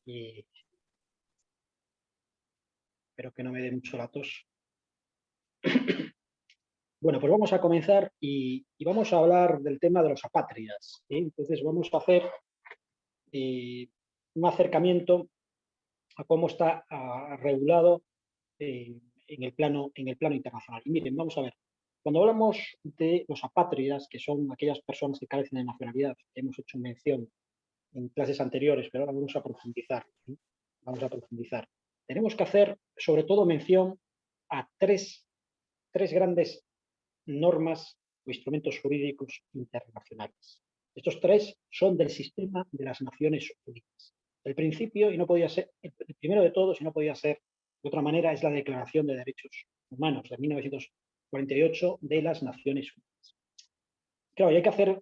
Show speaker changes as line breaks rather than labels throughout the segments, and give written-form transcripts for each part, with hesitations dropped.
y espero que no me dé mucho la tos. Bueno, pues vamos a comenzar y vamos a hablar del tema de los apátridas, ¿sí? Entonces vamos a hacer un acercamiento a cómo está regulado en el plano internacional. Y miren, vamos a ver, cuando hablamos de los apátridas, que son aquellas personas que carecen de nacionalidad, que hemos hecho mención en clases anteriores, pero ahora vamos a profundizar, ¿sí? Vamos a profundizar. Tenemos que hacer, sobre todo, mención a tres grandes normas o instrumentos jurídicos internacionales. Estos tres son del sistema de las Naciones Unidas. El principio, y no podía ser, el primero de todos, y no podía ser de otra manera, es la Declaración de Derechos Humanos de 1948 de las Naciones Unidas. Claro, y hay que hacer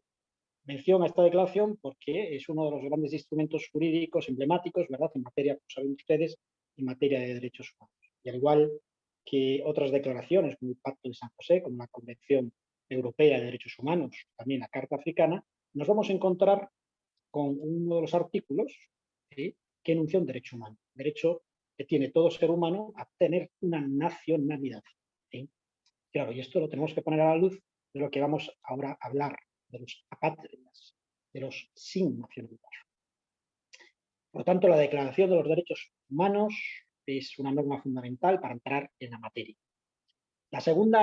mención a esta declaración porque es uno de los grandes instrumentos jurídicos emblemáticos, ¿verdad?, en materia, como saben ustedes, en materia de derechos humanos. Y al igual que otras declaraciones, como el Pacto de San José, como la Convención Europea de Derechos Humanos, también la Carta Africana, nos vamos a encontrar con uno de los artículos, ¿sí?, que enuncia un derecho humano, derecho que tiene todo ser humano a tener una nacionalidad, ¿sí? Claro, y esto lo tenemos que poner a la luz de lo que vamos ahora a hablar, de los apátridas, de los sin nacionalidad. Por lo tanto, la Declaración de los Derechos Humanos es una norma fundamental para entrar en la materia. El segundo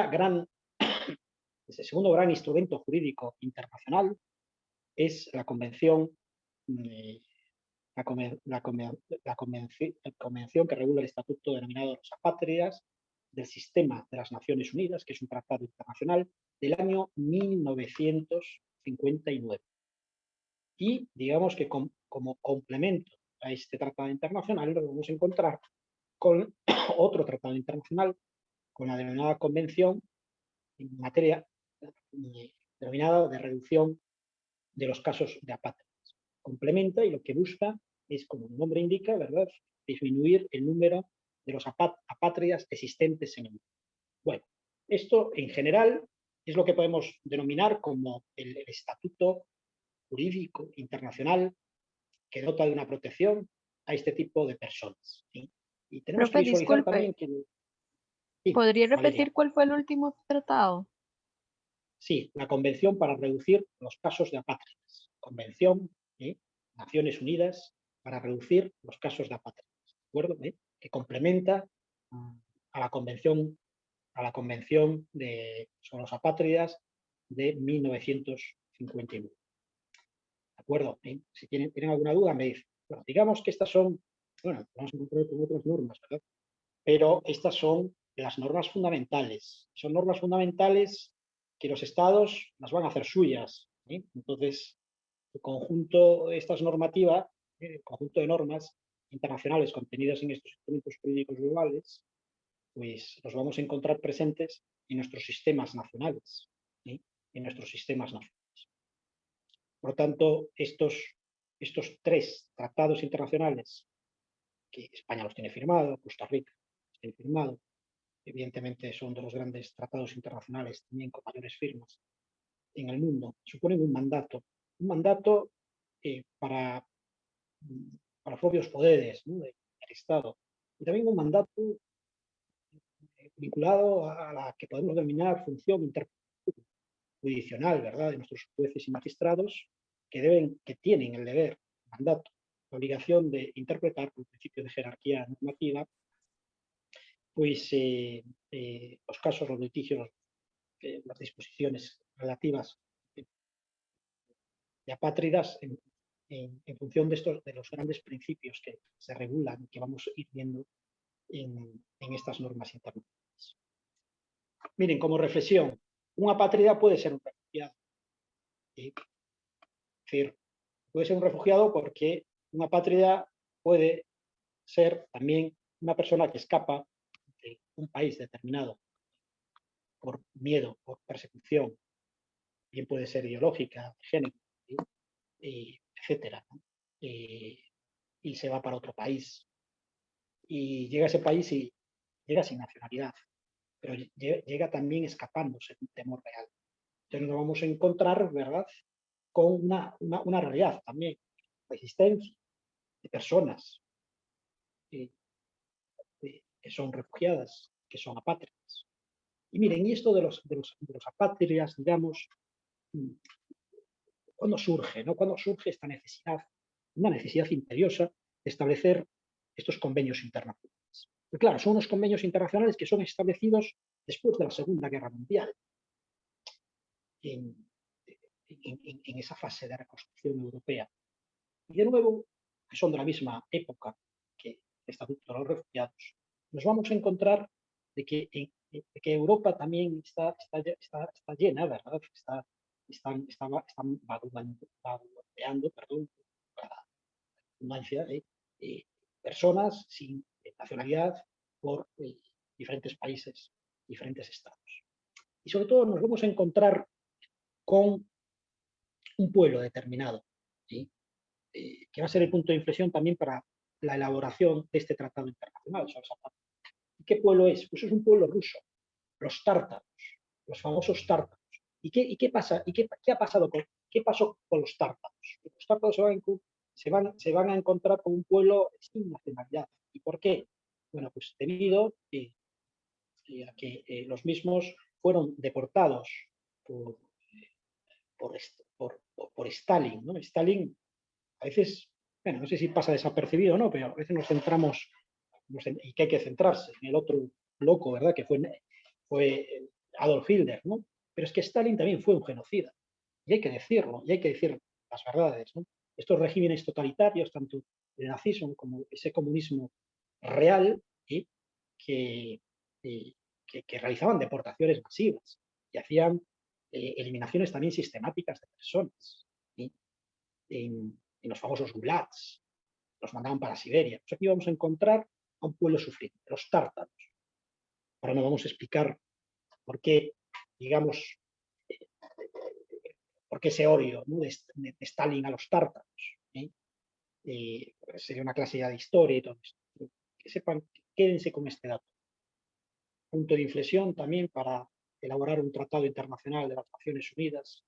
gran instrumento jurídico internacional es la Convención, la convención que regula el estatuto denominado los apátridas del sistema de las Naciones Unidas, que es un tratado internacional del año 1959. Y digamos que como complemento a este tratado internacional nos vamos a encontrar con otro tratado internacional, con la denominada Convención en materia denominada de reducción de los casos de apátridas. Complementa y lo que busca es, como el nombre indica, ¿verdad?, disminuir el número de los apátridas existentes en el mundo. Bueno, esto en general es lo que podemos denominar como el estatuto jurídico internacional que dota de una protección a este tipo de personas, ¿sí? Y tenemos que
Profe,
visualizar
disculpe,
también que, sí,
¿podría
Valeria,
repetir cuál fue el último tratado?
sí, la Convención para reducir los casos de apátridas. Convención, ¿sí?, Naciones Unidas para reducir los casos de apátridas, ¿de acuerdo? Que complementa a la Convención, sobre los apátridas de 1959. ¿De acuerdo? Si tienen alguna duda, me dicen. Bueno, digamos que estas son, bueno, vamos a encontrar con otras normas, ¿verdad? Pero estas son las normas fundamentales. Son normas fundamentales que los estados las van a hacer suyas, ¿sí? Entonces, el conjunto de estas normativas, el conjunto de normas internacionales contenidas en estos instrumentos jurídicos globales, pues los vamos a encontrar presentes en nuestros sistemas nacionales, ¿sí?, en nuestros sistemas nacionales. Por lo tanto, estos tres tratados internacionales, que España los tiene firmado, Costa Rica los tiene firmado, evidentemente son de los grandes tratados internacionales también con mayores firmas en el mundo, suponen un mandato para los propios poderes, ¿no?, del Estado, y también un mandato vinculado a la que podemos denominar función interjudicional, ¿verdad?, de nuestros jueces y magistrados que tienen el deber, el mandato, la obligación de interpretar por el principio de jerarquía normativa, pues los casos, los litigios, las disposiciones relativas de apátridas en función de los grandes principios que se regulan y que vamos a ir viendo en estas normas internacionales. Miren, como reflexión, un apátrida puede ser un refugiado. ¿Sí? Es decir, puede ser un refugiado porque un apátrida puede ser también una persona que escapa de un país determinado por miedo, por persecución, bien puede ser ideológica, de género, ¿sí?, etcétera, ¿no? Y se va para otro país. Y llega a ese país y llega sin nacionalidad, pero llega también escapándose de un temor real. Entonces nos vamos a encontrar, ¿verdad?, con una realidad también, la existencia de personas eh, que son refugiadas, que son apátridas. Y miren, y esto de los apátridas, digamos, ¿cuándo surge? ¿No? ¿Cuándo surge esta necesidad, una necesidad imperiosa de establecer estos convenios internacionales? Pues claro, son unos convenios internacionales que son establecidos después de la Segunda Guerra Mundial, en, en esa fase de reconstrucción europea. Y de nuevo, que son de la misma época que el Estatuto de los Refugiados, nos vamos a encontrar de que Europa también está llena, ¿verdad? Están vagueando, perdón, la redundancia, personas sin nacionalidad por diferentes países, diferentes estados. Y sobre todo nos vamos a encontrar con un pueblo determinado, ¿sí? Que va a ser el punto de inflexión también para la elaboración de este tratado internacional. ¿Y qué pueblo es? Pues es un pueblo ruso, los tártaros, los famosos tártaros. ¿Y qué pasa? ¿Qué ha pasado qué pasó con los tártaros? Los tártaros se van a encontrar con un pueblo sin nacionalidad. ¿Y por qué? Bueno, pues debido a que los mismos fueron deportados por, por Stalin, ¿no? Stalin a veces, bueno, no sé si pasa desapercibido o no, pero a veces nos centramos, y que hay que centrarse en el otro loco, ¿verdad? Que fue Adolf Hitler, ¿no? Pero es que Stalin también fue un genocida, y hay que decirlo, y hay que decir las verdades, ¿no? Estos regímenes totalitarios, tanto el nazismo como ese comunismo real, ¿sí? que, eh, que realizaban deportaciones masivas y hacían eliminaciones también sistemáticas de personas, ¿sí? En los famosos gulags, los mandaban para Siberia. Pues aquí vamos a encontrar a un pueblo sufriente, los tártaros. Ahora nos vamos a explicar por qué, digamos, por qué ese odio, ¿no? de Stalin a los tártaros. ¿Eh? Sería una clase ya de historia y todo esto. Que sepan, quédense con este dato. Punto de inflexión también para elaborar un tratado internacional de las Naciones Unidas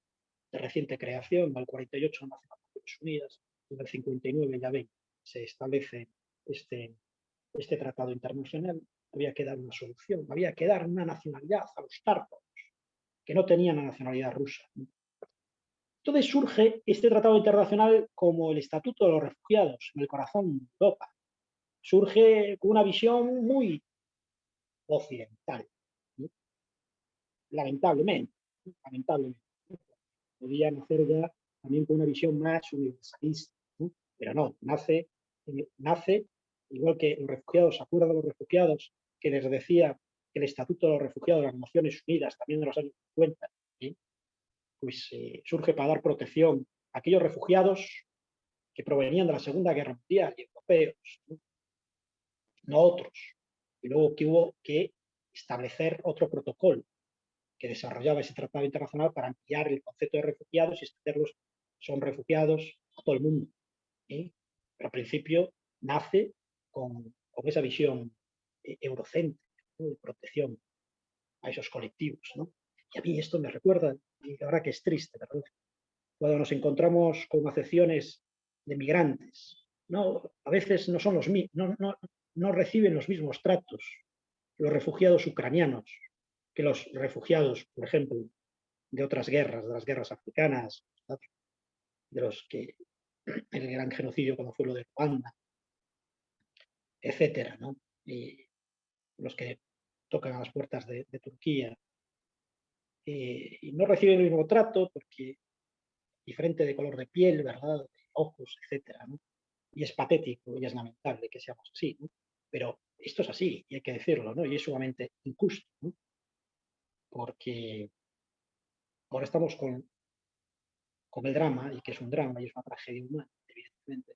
de reciente creación. En el 48 nace las Naciones Unidas, en el 59 ya ven, se establece este, este tratado internacional. Había que dar una solución, había que dar una nacionalidad a los tártaros, que no tenían la nacionalidad rusa. Entonces surge este tratado internacional como el Estatuto de los Refugiados en el corazón de Europa. Surge con una visión muy occidental, ¿no? Lamentablemente, lamentablemente. Podían hacer ya también con una visión más universalista, ¿no? Pero no, nace, igual que los refugiados, ¿se acuerdan de los refugiados que les decía que el Estatuto de los Refugiados de las Naciones Unidas, también de los años 50, ¿sí? Pues surge para dar protección a aquellos refugiados que provenían de la Segunda Guerra Mundial y europeos, ¿no? No otros. Y luego que hubo que establecer otro protocolo que desarrollaba ese tratado internacional para ampliar el concepto de refugiados y extenderlos, son refugiados a todo el mundo. ¿Eh? Pero al principio nace con esa visión eurocéntrica, ¿no? De protección a esos colectivos, ¿no? Y a mí esto me recuerda, y la verdad que es triste, ¿verdad? Cuando nos encontramos con acepciones de migrantes, ¿no? A veces no son no reciben los mismos tratos los refugiados ucranianos que los refugiados, por ejemplo, de otras guerras, de las guerras africanas, de los que el gran genocidio como fue lo de Ruanda, etcétera, ¿no? Y los que tocan a las puertas de Turquía y no reciben el mismo trato porque diferente de color de piel, ¿verdad? De ojos, etcétera, ¿no? Y es patético y es lamentable que seamos así, ¿no? Pero esto es así y hay que decirlo, ¿no? Y es sumamente injusto, ¿no? Porque ahora estamos con el drama, y que es un drama y es una tragedia humana, evidentemente,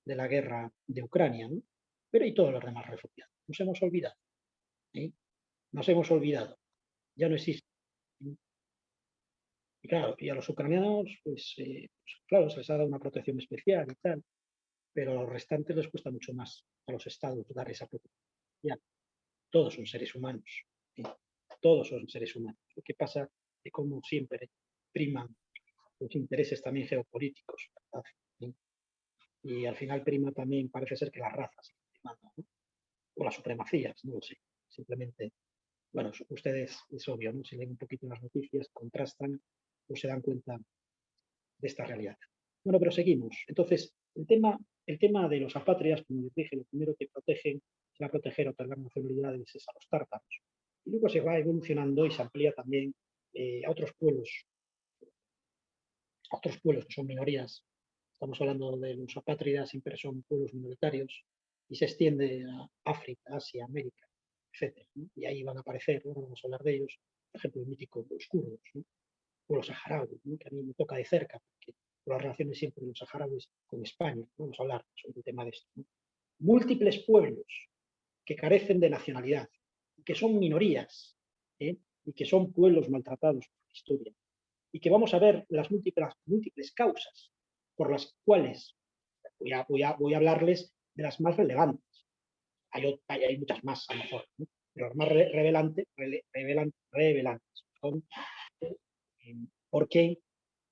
de la guerra de Ucrania, ¿no? Pero y todos los demás refugiados. Nos hemos olvidado, ¿eh? Nos hemos olvidado. Ya no existe. Y claro, y a los ucranianos, pues, claro, se les ha dado una protección especial y tal, pero a los restantes les cuesta mucho más a los estados dar esa protección especial. Todos son seres humanos, ¿eh? Todos son seres humanos. Lo que pasa es que, como siempre, priman los intereses también geopolíticos, ¿verdad? ¿Eh? Y al final prima también parece ser que las razas. que manda, ¿no? O las supremacías, no lo sé. Simplemente, bueno, ustedes, es obvio, ¿no? Si leen un poquito las noticias, contrastan o se dan cuenta de esta realidad. Bueno, pero seguimos. Entonces, el tema de los apátridas, como les dije, lo primero que protegen, se va a proteger o otorgar nacionalidades es a los tártaros. Y luego se va evolucionando y se amplía también a otros pueblos que son minorías. Estamos hablando de los apátridas, siempre son pueblos minoritarios y se extiende a África, Asia, América, etc. ¿no? Y ahí van a aparecer, ahora vamos a hablar de ellos, por ejemplo, el mítico los kurdos, ¿no? O los saharauis, ¿no? Que a mí me toca de cerca, porque por las relaciones siempre de los saharauis con España, vamos a hablar sobre el tema de esto. ¿no? Múltiples pueblos que carecen de nacionalidad, que son minorías, ¿eh? Y que son pueblos maltratados por la historia, y que vamos a ver las múltiples causas por las cuales voy a hablarles de las más relevantes. Hay muchas más, a lo mejor, ¿no? Pero las más revelantes son por qué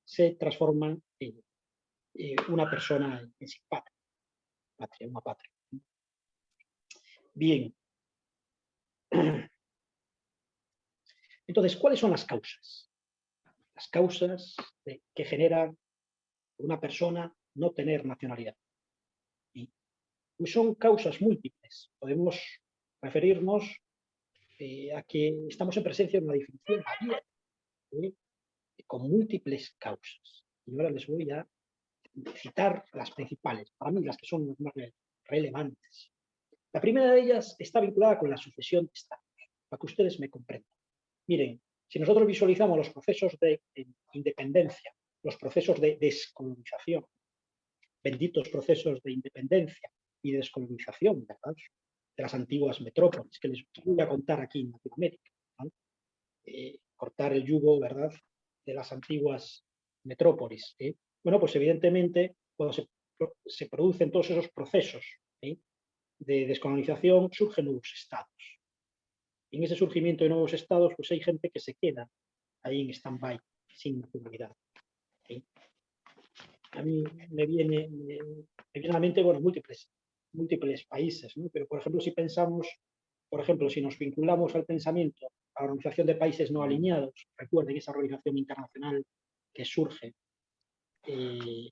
se transforma una persona en sin patria, una patria. Bien. Entonces, ¿cuáles son las causas? Las causas que generan una persona no tener nacionalidad. ¿Sí? Pues son causas múltiples. Podemos referirnos a que estamos en presencia de una definición abierta, ¿sí? Con múltiples causas. Y ahora les voy a citar las principales, para mí las que son las más relevantes. La primera de ellas está vinculada con la sucesión de estados, para que ustedes me comprendan. Miren, si nosotros visualizamos los procesos de independencia, los procesos de descolonización, benditos procesos de independencia y de descolonización, ¿verdad? De las antiguas metrópolis, que les voy a contar aquí en Latinoamérica, ¿no? Cortar el yugo, ¿verdad?, de las antiguas metrópolis. Bueno, pues evidentemente, cuando se producen todos esos procesos de descolonización, surgen nuevos estados. Y en ese surgimiento de nuevos estados, pues hay gente que se queda ahí en stand-by, sin nacionalidad. A mí me viene a la mente, bueno, múltiples países, ¿no? Pero, por ejemplo, si pensamos, por ejemplo, si nos vinculamos al pensamiento a la Organización de Países No Alineados, recuerden esa organización internacional que surge de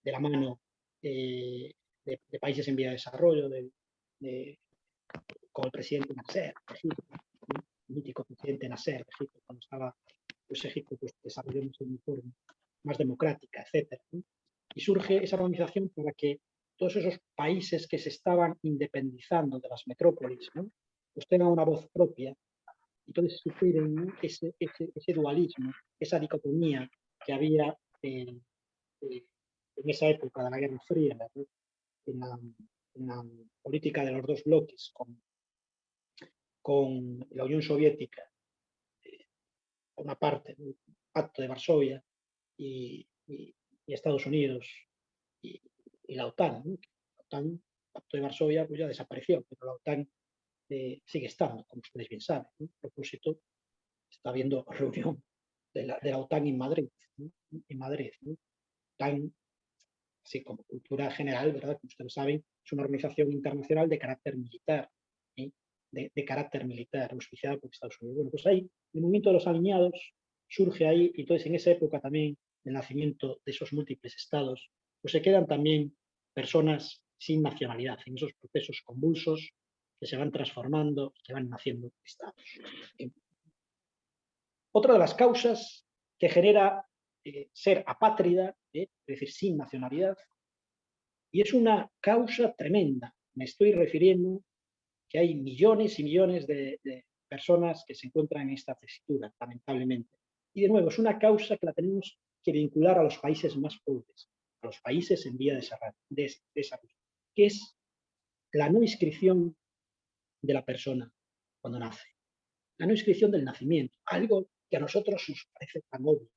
la mano de países en vía de desarrollo, con el presidente Nasser, Egipto, el mítico presidente Nasser, Egipto, cuando estaba pues, Egipto pues, desarrollándose de una forma más democrática, etc. ¿no? Y surge esa organización para que todos esos países que se estaban independizando de las metrópolis, ¿no? Pues tengan una voz propia y entonces superen, ¿no? ese dualismo, esa dicotomía que había en esa época de la Guerra Fría, ¿no? en la política de los dos bloques con la Unión Soviética, por una parte, el Pacto de Varsovia y Estados Unidos y la OTAN. ¿no? La OTAN, el Pacto de Varsovia, pues ya desapareció, pero la OTAN sigue estando, como ustedes bien saben. ¿no? A propósito, está habiendo reunión de la OTAN en Madrid. ¿no? En Madrid, ¿no? OTAN, así como cultura general, ¿verdad? Como ustedes saben, es una organización internacional de carácter militar. ¿sí? De carácter militar, auspiciada por Estados Unidos. Bueno, pues ahí, el movimiento de los alineados surge ahí, y entonces en esa época también, el nacimiento de esos múltiples estados, pues se quedan también personas sin nacionalidad, en esos procesos convulsos que se van transformando, que van naciendo estados. Otra de las causas que genera ser apátrida, es decir, sin nacionalidad, y es una causa tremenda. Me estoy refiriendo que hay millones y millones de personas que se encuentran en esta tesitura, lamentablemente. Y de nuevo, es una causa que la tenemos que vincular a los países más pobres, a los países en vía de desarrollo, que es la no inscripción de la persona cuando nace, la no inscripción del nacimiento, algo que a nosotros nos parece tan obvio.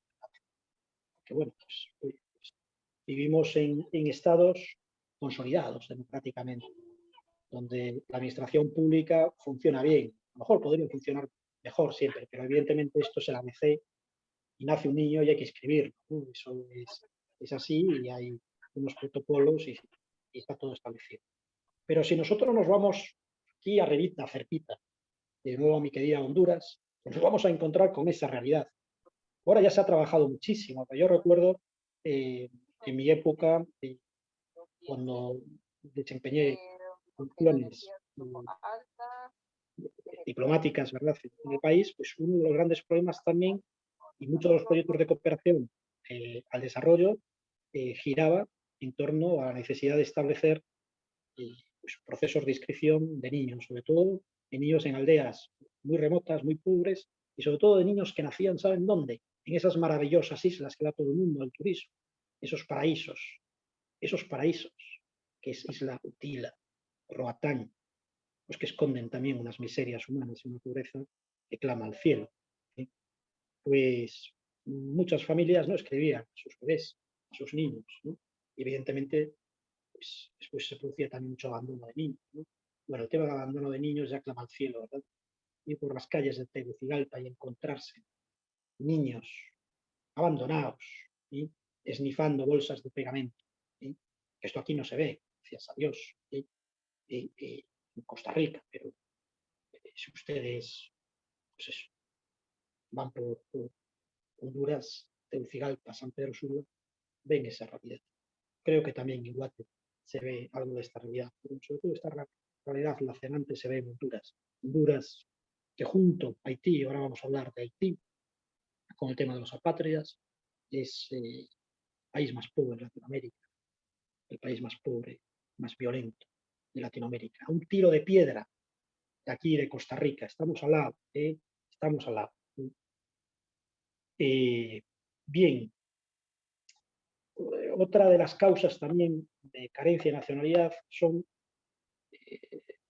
Que bueno, pues, vivimos en estados consolidados democráticamente, donde la administración pública funciona bien. A lo mejor podría funcionar mejor siempre, pero evidentemente esto es el ABC y nace un niño y hay que escribirlo. ¿no? Eso es así y hay unos protocolos y está todo establecido. Pero si nosotros nos vamos aquí arribita, cerquita, de nuevo a mi querida Honduras, pues nos vamos a encontrar con esa realidad. Ahora ya se ha trabajado muchísimo. Yo recuerdo en mi época, cuando desempeñé funciones diplomáticas, ¿verdad?, en el país, pues uno de los grandes problemas también, y muchos de los proyectos de cooperación al desarrollo, giraba en torno a la necesidad de establecer pues, procesos de inscripción de niños, sobre todo de niños en aldeas muy remotas, muy pobres, y sobre todo de niños que nacían, ¿saben dónde? En esas maravillosas islas que da todo el mundo al turismo, esos paraísos, que es Isla Utila, Roatán, pues que esconden también unas miserias humanas y una pobreza que clama al cielo. ¿Sí? Pues muchas familias no escribían a sus bebés, a sus niños, ¿no? Y evidentemente pues, después se producía también mucho abandono de niños, ¿no? Bueno, el tema del abandono de niños ya clama al cielo, ¿verdad? Ir por las calles de Tegucigalpa y encontrarse niños abandonados, ¿sí?, esnifando bolsas de pegamento, ¿sí? Esto aquí no se ve, gracias a Dios, ¿sí?, en Costa Rica, pero si ustedes pues eso, van por Honduras, Tegucigalpa, San Pedro Sula, ven esa realidad. Creo que también en Guate se ve algo de esta realidad, pero sobre todo esta realidad lacerante se ve en Honduras. Honduras, que junto a Haití, ahora vamos a hablar de Haití, con el tema de los apátridas, es el país más pobre de Latinoamérica, el país más pobre, más violento de Latinoamérica. A un tiro de piedra de aquí, de Costa Rica, estamos al lado, estamos al lado. Bien, otra de las causas también de carencia de nacionalidad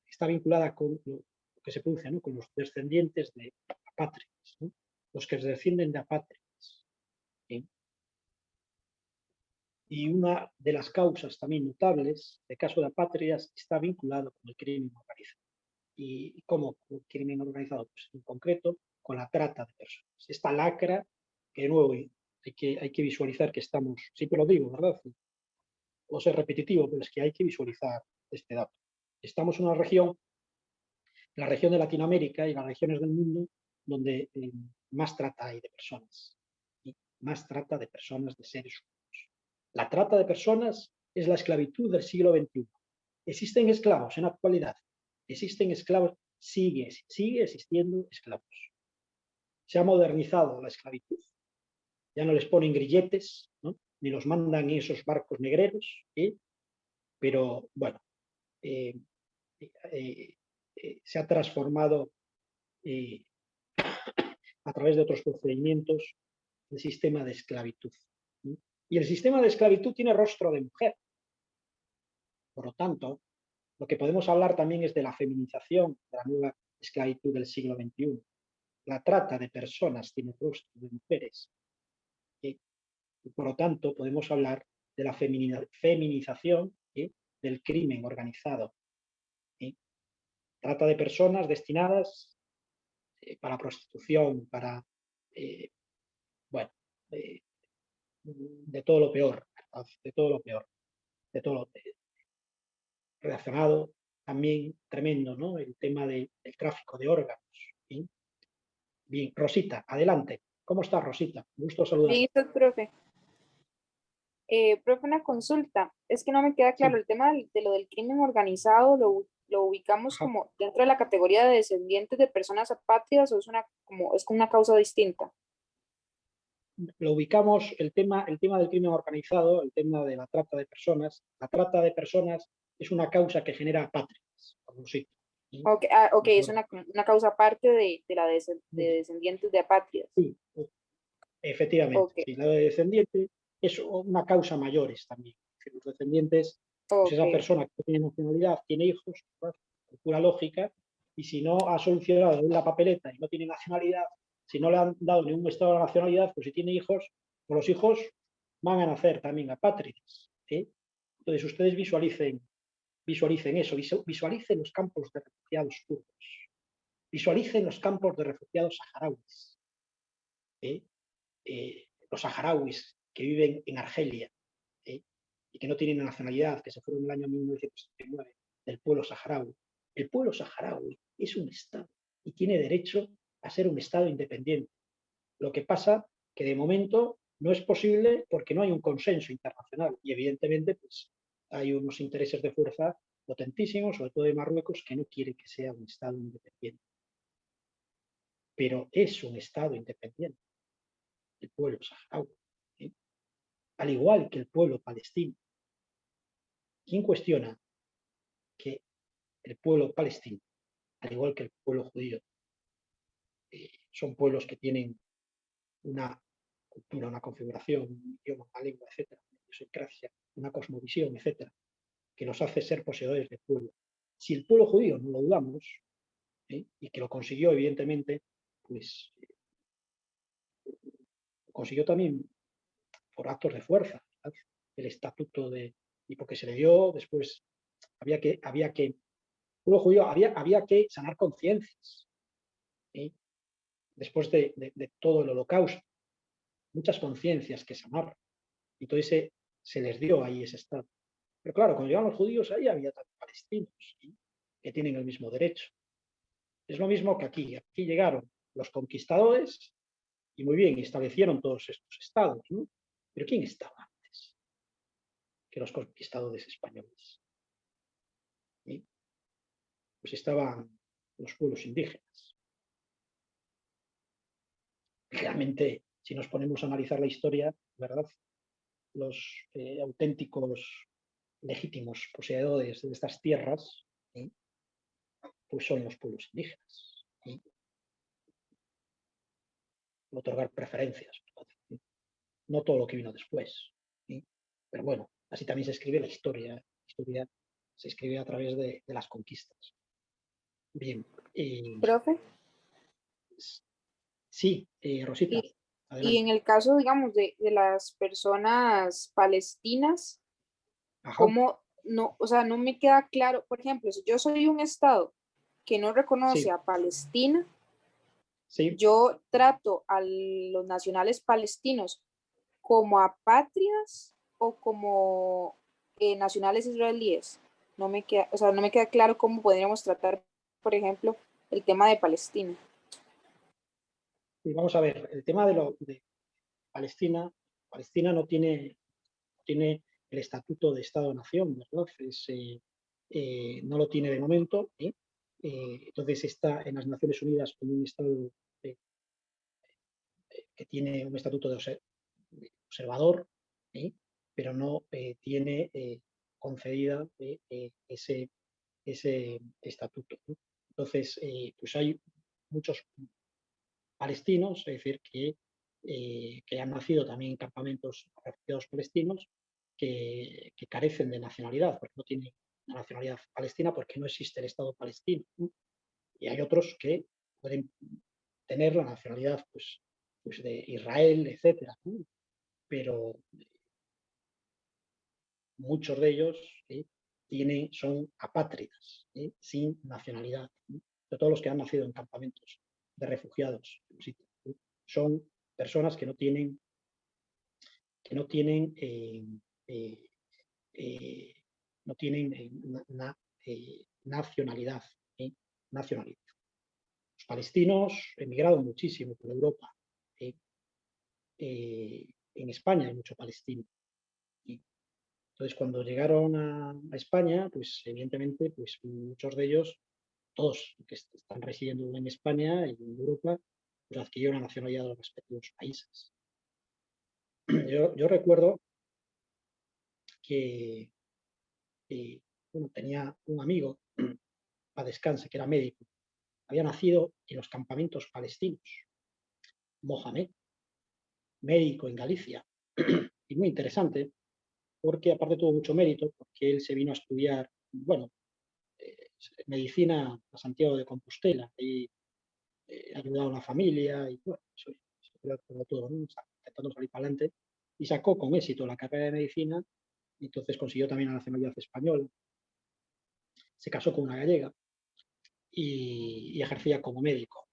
está vinculada con lo que se produce, ¿no?, con los descendientes de apátridas, ¿no?, los que descienden de apátridas. ¿Sí? Y una de las causas también notables de caso de apátridas está vinculado con el crimen organizado. ¿Y cómo el crimen organizado? Pues en concreto con la trata de personas. Esta lacra que de nuevo hay que visualizar que estamos, siempre lo digo, ¿verdad? O ser repetitivo, pero es que hay que visualizar este dato. Estamos en una región, la región de Latinoamérica y las regiones del mundo donde más trata hay de personas, y más trata de personas, de seres humanos. La trata de personas es la esclavitud del siglo XXI. ¿Existen esclavos en la actualidad? ¿Existen esclavos? Sigue existiendo esclavos. Se ha modernizado la esclavitud. Ya no les ponen grilletes, ¿no?, ni los mandan en esos barcos negreros, pero bueno, se ha transformado a través de otros procedimientos el sistema de esclavitud. ¿Sí? Y el sistema de esclavitud tiene rostro de mujer. Por lo tanto, lo que podemos hablar también es de la feminización de la nueva esclavitud del siglo XXI. La trata de personas tiene rostro de mujeres. ¿Sí? Y por lo tanto, podemos hablar de la feminización, ¿sí?, del crimen organizado. ¿Sí? Trata de personas destinadas para prostitución, para, bueno, de todo lo peor, de todo lo peor, de todo lo relacionado también tremendo, ¿no?, el tema del tráfico de órganos. ¿Sí? Bien, Rosita, adelante. ¿Cómo estás, Rosita? Gusto
Bien,
saludarte.
¿usted, profe? Profe, una consulta. Es que no me queda claro
Sí,
el tema de lo del crimen organizado. ¿Lo ubicamos
ajá.
como dentro de la categoría de descendientes de personas apátridas o es como una causa distinta?
Lo ubicamos el tema del crimen organizado, el tema de la trata de personas. La trata de personas es una causa que genera apátridas, por un sitio. ¿Sí?
Ok, ok,
¿De
es
acuerdo?
una causa aparte de la de descendientes de apátridas.
Sí, efectivamente.
Ok,
Sí, la de descendiente es una causa mayores también. Que los descendientes, pues
ok,
esa persona que tiene nacionalidad tiene hijos, pues, por pura lógica, y si no ha solucionado la papeleta y no tiene nacionalidad, si no le han dado ningún estado de nacionalidad, pues si tiene hijos, pues los hijos van a nacer también apátridas. ¿Sí? Entonces ustedes visualicen eso, visualicen los campos de refugiados kurdos, visualicen los campos de refugiados saharauis, ¿eh? Los saharauis que viven en Argelia, y que no tienen nacionalidad, que se fueron en el año 1979. del pueblo saharaui. El pueblo saharaui es un Estado y tiene derecho a ser un Estado independiente. Lo que pasa que de momento no es posible porque no hay un consenso internacional y evidentemente pues, hay unos intereses de fuerza potentísimos, sobre todo de Marruecos, que no quiere que sea un Estado independiente. Pero es un Estado independiente, el pueblo saharaui, ¿sí? Al igual que el pueblo palestino. ¿Quién cuestiona que el pueblo palestino, al igual que el pueblo judío, son pueblos que tienen una cultura, una configuración, un idioma, una lengua, etcétera, una idiosincrasia, una cosmovisión, etcétera, que los hace ser poseedores del pueblo? Si el pueblo judío, no lo dudamos, y que lo consiguió, evidentemente, pues lo consiguió también por actos de fuerza, ¿sabes? El estatuto de, y porque se le dio, después el pueblo judío había que sanar conciencias, ¿sí? Después de todo el holocausto, muchas conciencias que sanar. Entonces se les dio ahí ese estado. Pero claro, cuando llegaron los judíos, ahí había también palestinos, ¿sí? Que tienen el mismo derecho. Es lo mismo que aquí. Aquí llegaron los conquistadores y muy bien, establecieron todos estos estados, ¿no? Pero ¿quién estaba antes que los conquistadores españoles? ¿Sí? Pues estaban los pueblos indígenas. Realmente, si nos ponemos a analizar la historia, ¿verdad? Los auténticos legítimos poseedores de estas tierras, ¿sí? Pues son los pueblos indígenas. ¿Sí? Otorgar preferencias, ¿sí? No todo lo que vino después. ¿Sí? Pero bueno, así también se escribe la historia. La historia se escribe a través de las conquistas. Bien.
Profe,
Sí, Rosita,
y en
adelante.
el caso, digamos, de las personas palestinas,
Ajá,
¿cómo no, o sea, no me queda claro? Por ejemplo, si yo soy un estado que no reconoce
sí,
a Palestina,
sí,
yo trato a los nacionales palestinos como apátridas o como nacionales israelíes. No me queda, o sea, no me queda claro cómo podríamos tratar, por ejemplo, el tema de Palestina.
y vamos a ver, el tema de Palestina, Palestina no tiene el estatuto de Estado-Nación, ¿verdad? No lo tiene de momento, ¿eh? Entonces está en las Naciones Unidas como un Estado eh, que tiene un estatuto de observador, ¿eh? Pero no tiene concedida ese estatuto, ¿no? Entonces, pues hay muchos palestinos, es decir, que han nacido también en campamentos de refugiados palestinos que carecen de nacionalidad, porque no tienen la nacionalidad palestina, porque no existe el Estado palestino, ¿no? Y hay otros que pueden tener la nacionalidad pues de Israel, etcétera, ¿no? Pero muchos de ellos son apátridas, sin nacionalidad, ¿no? Sobre todo los que han nacido en campamentos de refugiados, ¿sí? Son personas que eh, eh, no tienen nacionalidad, ¿eh? Nacionalidad. Los palestinos emigraron muchísimo por Europa. ¿Eh? En España hay mucho palestino. ¿Eh? Entonces, cuando llegaron a España, pues evidentemente, pues muchos de ellos, todos que están residiendo en España y en Europa, pues adquirieron la nacionalidad de los respectivos países. Yo recuerdo que bueno, tenía un amigo, a descanse, que era médico, había nacido en los campamentos palestinos, Mohamed, médico en Galicia, y muy interesante, porque aparte tuvo mucho mérito, porque él se vino a estudiar, bueno, medicina a Santiago de Compostela, y ayudado a una familia, y bueno, como todo, ¿no? Intentando salir para adelante, y sacó con éxito la carrera de medicina, y entonces consiguió también la nacionalidad española, se casó con una gallega, y ejercía como médico.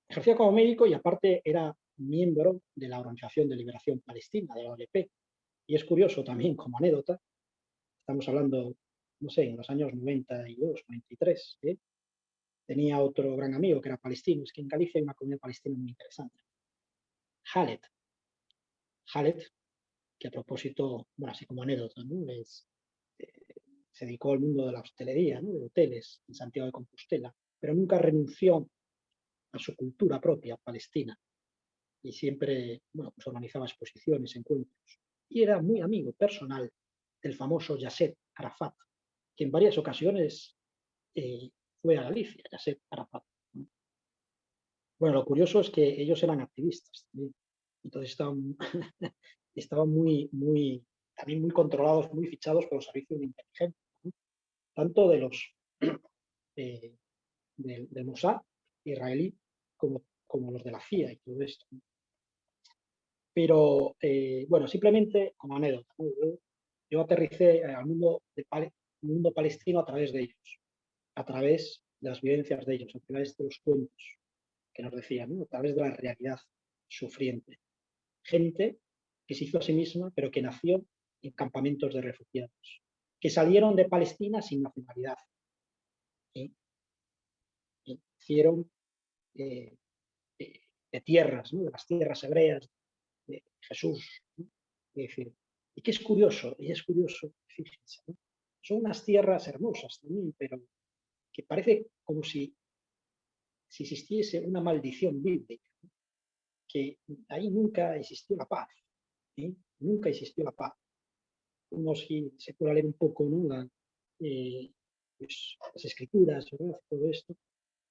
Ejercía como médico y aparte era miembro de la Organización de Liberación Palestina, de la OLP. Y es curioso también como anécdota, estamos hablando no sé, en los años 92, 93, tenía otro gran amigo que era palestino. Es que en Galicia hay una comunidad palestina muy interesante. Khaled. Khaled, que a propósito, bueno, así como anécdota, ¿no? Se dedicó al mundo de la hostelería, ¿no? De hoteles en Santiago de Compostela, pero nunca renunció a su cultura propia palestina y siempre, bueno, pues organizaba exposiciones, encuentros. Y era muy amigo personal del famoso Yasser Arafat, que en varias ocasiones fue a Galicia, Yasser Arafat. Bueno, lo curioso es que ellos eran activistas también. Entonces estaban, estaban también muy controlados, muy fichados por los servicios de inteligencia, ¿no? Tanto de los eh, del Mossad israelí como los de la CIA y todo esto. Pero, bueno, simplemente como anécdota, ¿no? Yo aterricé al mundo palestino a través de ellos, a través de las vivencias de ellos, a través de los cuentos que nos decían, ¿no? A través de la realidad sufriente. Gente que se hizo a sí misma, pero que nació en campamentos de refugiados, que salieron de Palestina sin nacionalidad, ¿eh? Hicieron eh, de tierras, ¿no? De las tierras hebreas, de Jesús, ¿no? Es decir, y es curioso, fíjense, ¿no? Son unas tierras hermosas también, pero que parece como si existiese una maldición bíblica, ¿no? Que ahí nunca existió la paz, ¿eh? Nunca existió la paz. Uno si se puede leer un poco, ¿no? Pues, las escrituras, ¿verdad? Todo esto,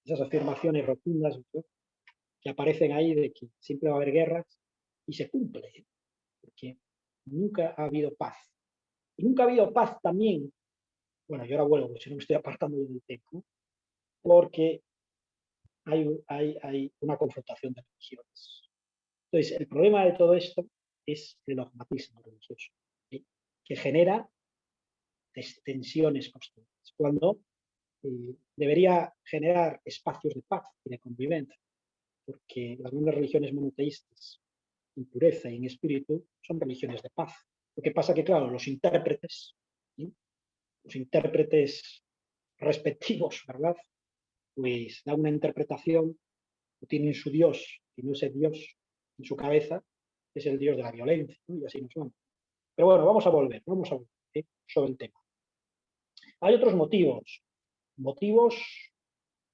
esas afirmaciones rotundas, ¿verdad? Que aparecen ahí de que siempre va a haber guerras y se cumple, ¿eh? Porque nunca ha habido paz. Y nunca ha habido paz también, bueno, yo ahora vuelvo, porque si no me estoy apartando del tema, ¿no? Porque hay una confrontación de religiones. Entonces, el problema de todo esto es el dogmatismo religioso, ¿sí? Que genera tensiones constantes, cuando debería generar espacios de paz y de convivencia, porque las grandes religiones monoteístas, en pureza y en espíritu, son religiones de paz. Lo que pasa que, claro, los intérpretes, ¿sí? Los intérpretes respectivos, ¿verdad? Pues da una interpretación, o tienen su Dios, y no ese Dios en su cabeza es el Dios de la violencia, ¿no? Y así nos vamos. Pero bueno, vamos a volver, sobre el tema. Hay otros motivos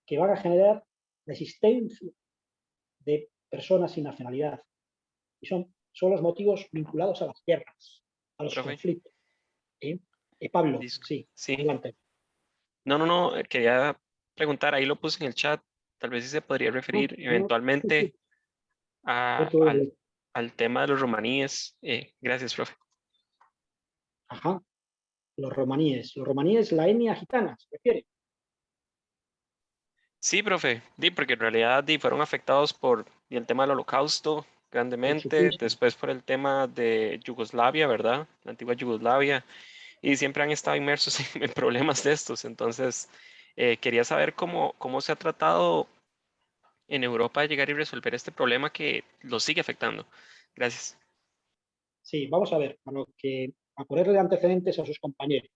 que van a generar la existencia de personas sin nacionalidad. Y son los motivos vinculados a las guerras, a los
Profe,
conflictos. ¿Sí? Pablo, sí,
sí.
adelante.
No, quería preguntar, ahí lo puse en el chat, tal vez si se podría
No,
referir
no, sí,
eventualmente
sí, todo bien.
al tema de los romaníes. Gracias, profe.
Ajá, los romaníes, la etnia gitana, ¿se refiere?
Sí, profe, porque en realidad fueron afectados por el tema del holocausto
Por
grandemente,
supuesto.
después por el tema de Yugoslavia, ¿verdad? La antigua Yugoslavia, y siempre han estado inmersos en problemas de estos. Entonces, quería saber cómo se ha tratado en Europa de llegar y resolver este problema que los sigue afectando. Gracias.
Sí, vamos a ver, a ponerle antecedentes a sus compañeros.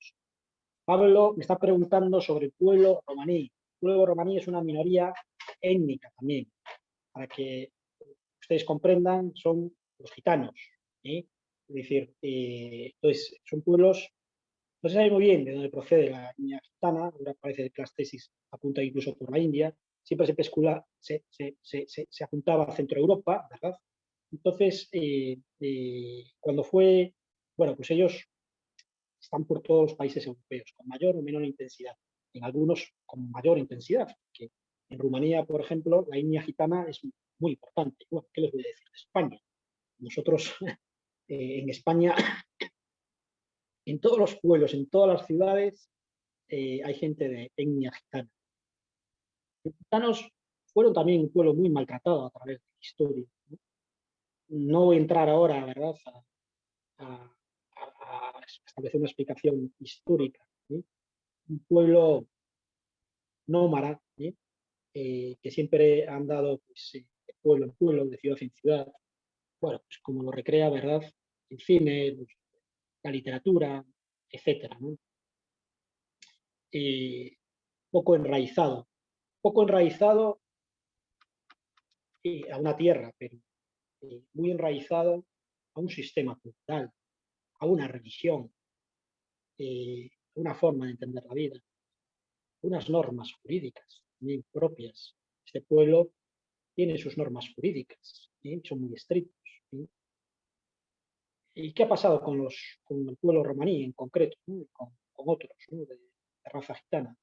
Pablo me está preguntando sobre el pueblo romaní. El pueblo romaní es una minoría étnica también. Para que ustedes comprendan, son los gitanos, ¿eh? Es decir, entonces, son pueblos, no se sabe muy bien de dónde procede la etnia gitana, ahora parece que las tesis apuntan incluso por la India, siempre se apuntaba a Centro Europa, ¿verdad? Entonces, cuando fue, bueno, pues ellos están por todos los países europeos, con mayor o menor intensidad, en algunos con mayor intensidad, porque en Rumanía, por ejemplo, la etnia gitana es muy importante. Bueno, ¿qué les voy a decir? España. Nosotros en España, en todos los pueblos, en todas las ciudades, hay gente de etnia gitana. Los gitanos fueron también un pueblo muy maltratado a través de la historia. No voy a entrar ahora, ¿verdad?, a, a establecer una explicación histórica. ¿Sí? Un pueblo nómada, ¿sí? Que siempre han dado pues, de pueblo en pueblo, de ciudad en ciudad. Bueno, pues como lo recrea, ¿verdad?, el cine, la literatura, etcétera, ¿no? poco enraizado a una tierra, pero muy enraizado a un sistema cultural, a una religión, a una forma de entender la vida, unas normas jurídicas también propias. Este pueblo tiene sus normas jurídicas, son muy estrictos. ¿Y qué ha pasado con el pueblo romaní en concreto, ¿no? Con otros, ¿no? de raza gitana?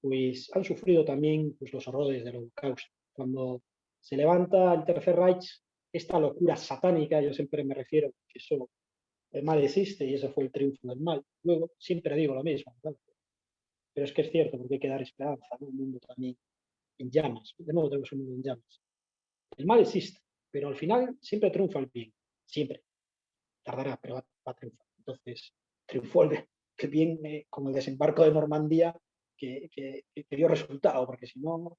Pues han sufrido también pues, los horrores del Holocausto. Cuando se levanta el Tercer Reich, esta locura satánica, yo siempre me refiero que eso, el mal existe y ese fue el triunfo del mal. Luego, siempre digo lo mismo, ¿verdad? Pero es que es cierto, porque hay que dar esperanza, ¿no? Un mundo también en llamas. De nuevo tenemos un mundo en llamas. El mal existe, pero al final siempre triunfa el bien. Siempre. Tardará, pero va a triunfar. Entonces, triunfó el bien con el desembarco de Normandía, que dio resultado, porque si no,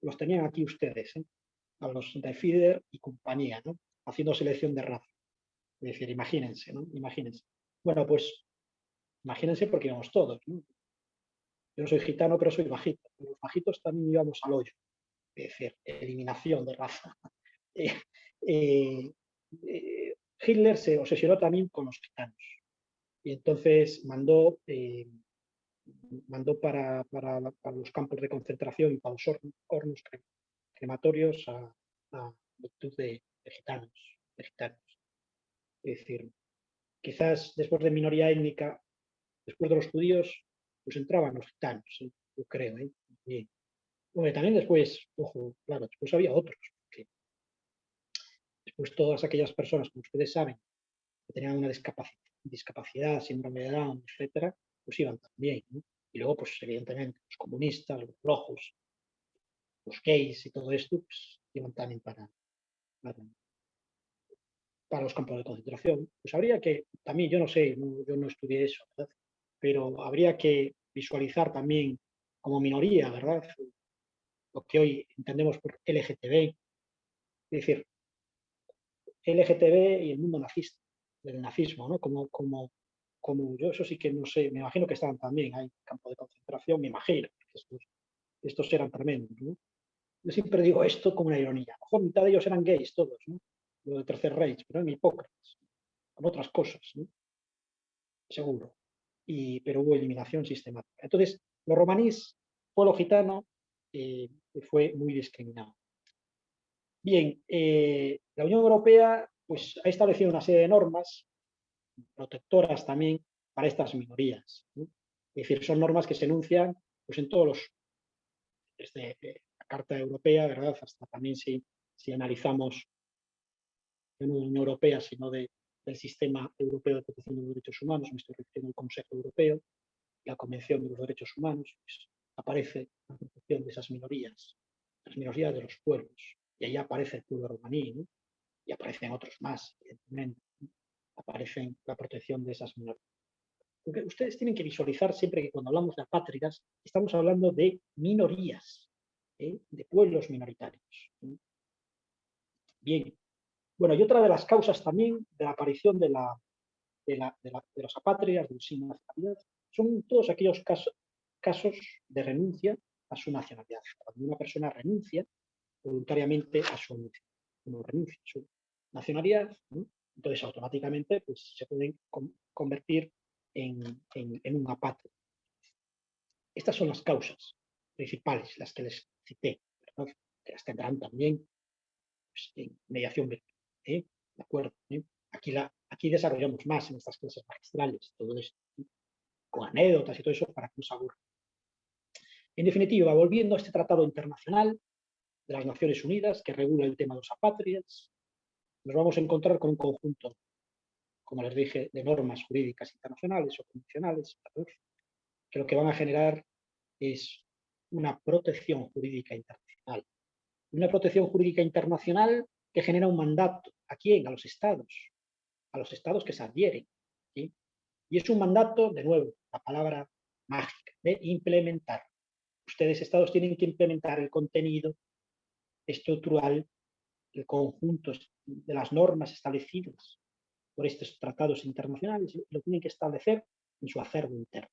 los tenían aquí ustedes, a los de Fieder y compañía, ¿no? Haciendo selección de raza. Es decir, imagínense, ¿no? Imagínense. Bueno, pues imagínense porque íbamos todos, ¿no? Yo no soy gitano, pero soy bajito. Los bajitos también íbamos al hoyo. Es decir, eliminación de raza. Eh, Hitler se obsesionó también con los gitanos. Y entonces mandó para los campos de concentración y para los hornos crematorios a multitud de gitanos. Es decir, quizás después de minoría étnica, después de los judíos, pues entraban los gitanos, yo creo. Bien. Bueno, también después, ojo, claro, después había otros. Que después todas aquellas personas, como ustedes saben, que tenían una discapacidad, síndrome de Down, etcétera, pues iban también, ¿no? Y luego, pues evidentemente, los comunistas, los rojos, los gays y todo esto, pues iban también para los campos de concentración. Pues habría que, también, yo no sé, yo no estudié eso, ¿verdad? Pero habría que visualizar también como minoría, ¿verdad? Lo que hoy entendemos por LGTB, es decir, LGTB y el mundo nazista, del nazismo, ¿no? Como yo, eso sí que no sé, me imagino que estaban también, hay campo de concentración, me imagino, que estos eran tremendos, ¿no? Yo siempre digo esto como una ironía. A lo mejor mitad de ellos eran gays todos, ¿no? Lo del Tercer Reich, pero eran hipócritas, con otras cosas, ¿no? Seguro. Pero hubo eliminación sistemática. Entonces, los romaníes, pueblo gitano, fue muy discriminado. Bien, la Unión Europea pues, ha establecido una serie de normas protectoras también para estas minorías, ¿no? Es decir, son normas que se enuncian pues, en todos los, desde la Carta Europea, ¿verdad? Hasta también si analizamos no de la Unión Europea, sino del Sistema Europeo de Protección de los Derechos Humanos, me estoy refiriendo al Consejo Europeo, la Convención de los Derechos Humanos, pues, aparece la protección de esas minorías, las minorías de los pueblos, y ahí aparece el pueblo romaní, ¿no? Y aparecen otros más, evidentemente, ¿no? Aparecen la protección de esas minorías. Porque ustedes tienen que visualizar siempre que cuando hablamos de apátridas, estamos hablando de minorías, de pueblos minoritarios, ¿no? Bien, bueno, y otra de las causas también de la aparición de los apátridas, de sin nacionalidad, son todos aquellos casos de renuncia a su nacionalidad. Cuando una persona renuncia voluntariamente a su nacionalidad, ¿no? Entonces automáticamente pues, se pueden convertir en un apátrida. Estas son las causas principales, las que les cité, ¿verdad? Que las tendrán también pues, en mediación virtual, ¿de acuerdo? Aquí desarrollamos más en estas clases magistrales, todo esto, ¿sí? Con anécdotas y todo eso para que no se aburra. En definitiva, volviendo a este tratado internacional de las Naciones Unidas que regula el tema de los apátridas, nos vamos a encontrar con un conjunto, como les dije, de normas jurídicas internacionales o convencionales, que lo que van a generar es una protección jurídica internacional. Una protección jurídica internacional que genera un mandato. ¿A quién? A los estados que se adhieren, ¿sí? Y es un mandato, de nuevo, la palabra mágica, de implementar. Ustedes, estados, tienen que implementar el contenido estructural, el conjunto de las normas establecidas por estos tratados internacionales, lo tienen que establecer en su acervo interno.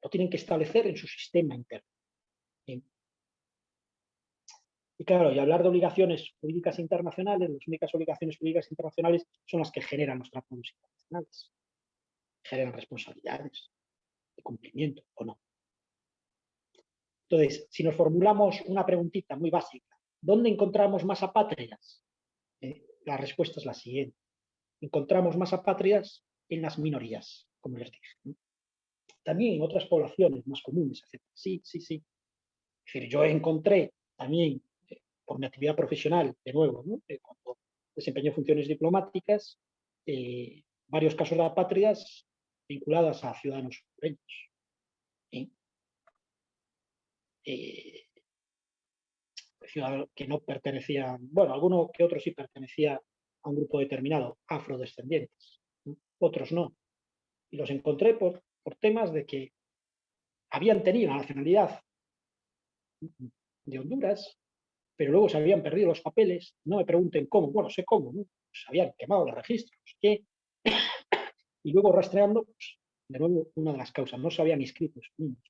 lo tienen que establecer en su sistema interno. ¿Sí? Y claro, y hablar de obligaciones jurídicas internacionales, las únicas obligaciones jurídicas internacionales son las que generan los tratados internacionales. Generan responsabilidades de cumplimiento o no. Entonces, si nos formulamos una preguntita muy básica, ¿dónde encontramos más apátridas? La respuesta es la siguiente. Encontramos más apátridas en las minorías, como les dije, ¿no? También en otras poblaciones más comunes, etc. Sí, sí, sí. Es decir, yo encontré también, por mi actividad profesional, de nuevo, ¿no? Cuando desempeñé funciones diplomáticas, varios casos de apátridas vinculadas a ciudadanos hondureños. Ciudadanos que no pertenecían, bueno, alguno que otro sí pertenecía a un grupo determinado, afrodescendientes, ¿no? Otros no. Y los encontré por temas de que habían tenido la nacionalidad de Honduras, pero luego se habían perdido los papeles. No me pregunten cómo, bueno, sé cómo, ¿no? Se habían quemado los registros, ¿qué? Y luego rastreando, pues, de nuevo, una de las causas, no se habían inscrito esos niños.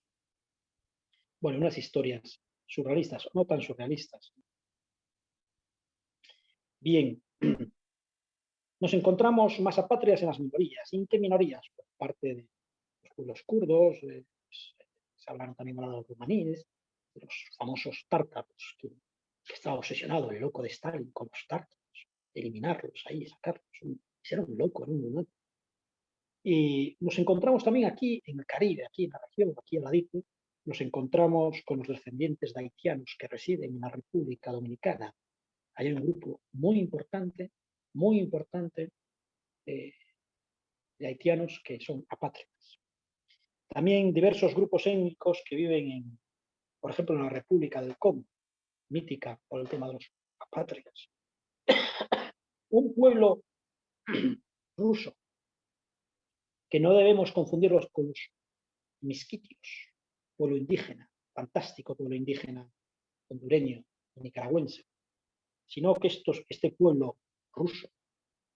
Bueno, unas historias surrealistas, no tan surrealistas. Bien, nos encontramos más apátridas en las minorías. ¿En qué minorías? Por parte de los pueblos kurdos, se hablaron también de los rumaníes, de los famosos tártaros, que estaba obsesionado el loco de Stalin con los tártaros, eliminarlos ahí, sacarlos. Era un loco, era un lunático. Y nos encontramos también aquí en el Caribe, aquí en la región, aquí al ladito, nos encontramos con los descendientes de haitianos que residen en la República Dominicana. Hay un grupo muy importante de haitianos que son apátridas. También diversos grupos étnicos que viven, por ejemplo, en la República del Congo, mítica por el tema de los apátridas. Un pueblo ruso, que no debemos confundirlos con los misquitios, pueblo indígena, fantástico pueblo indígena hondureño, nicaragüense, sino que este pueblo ruso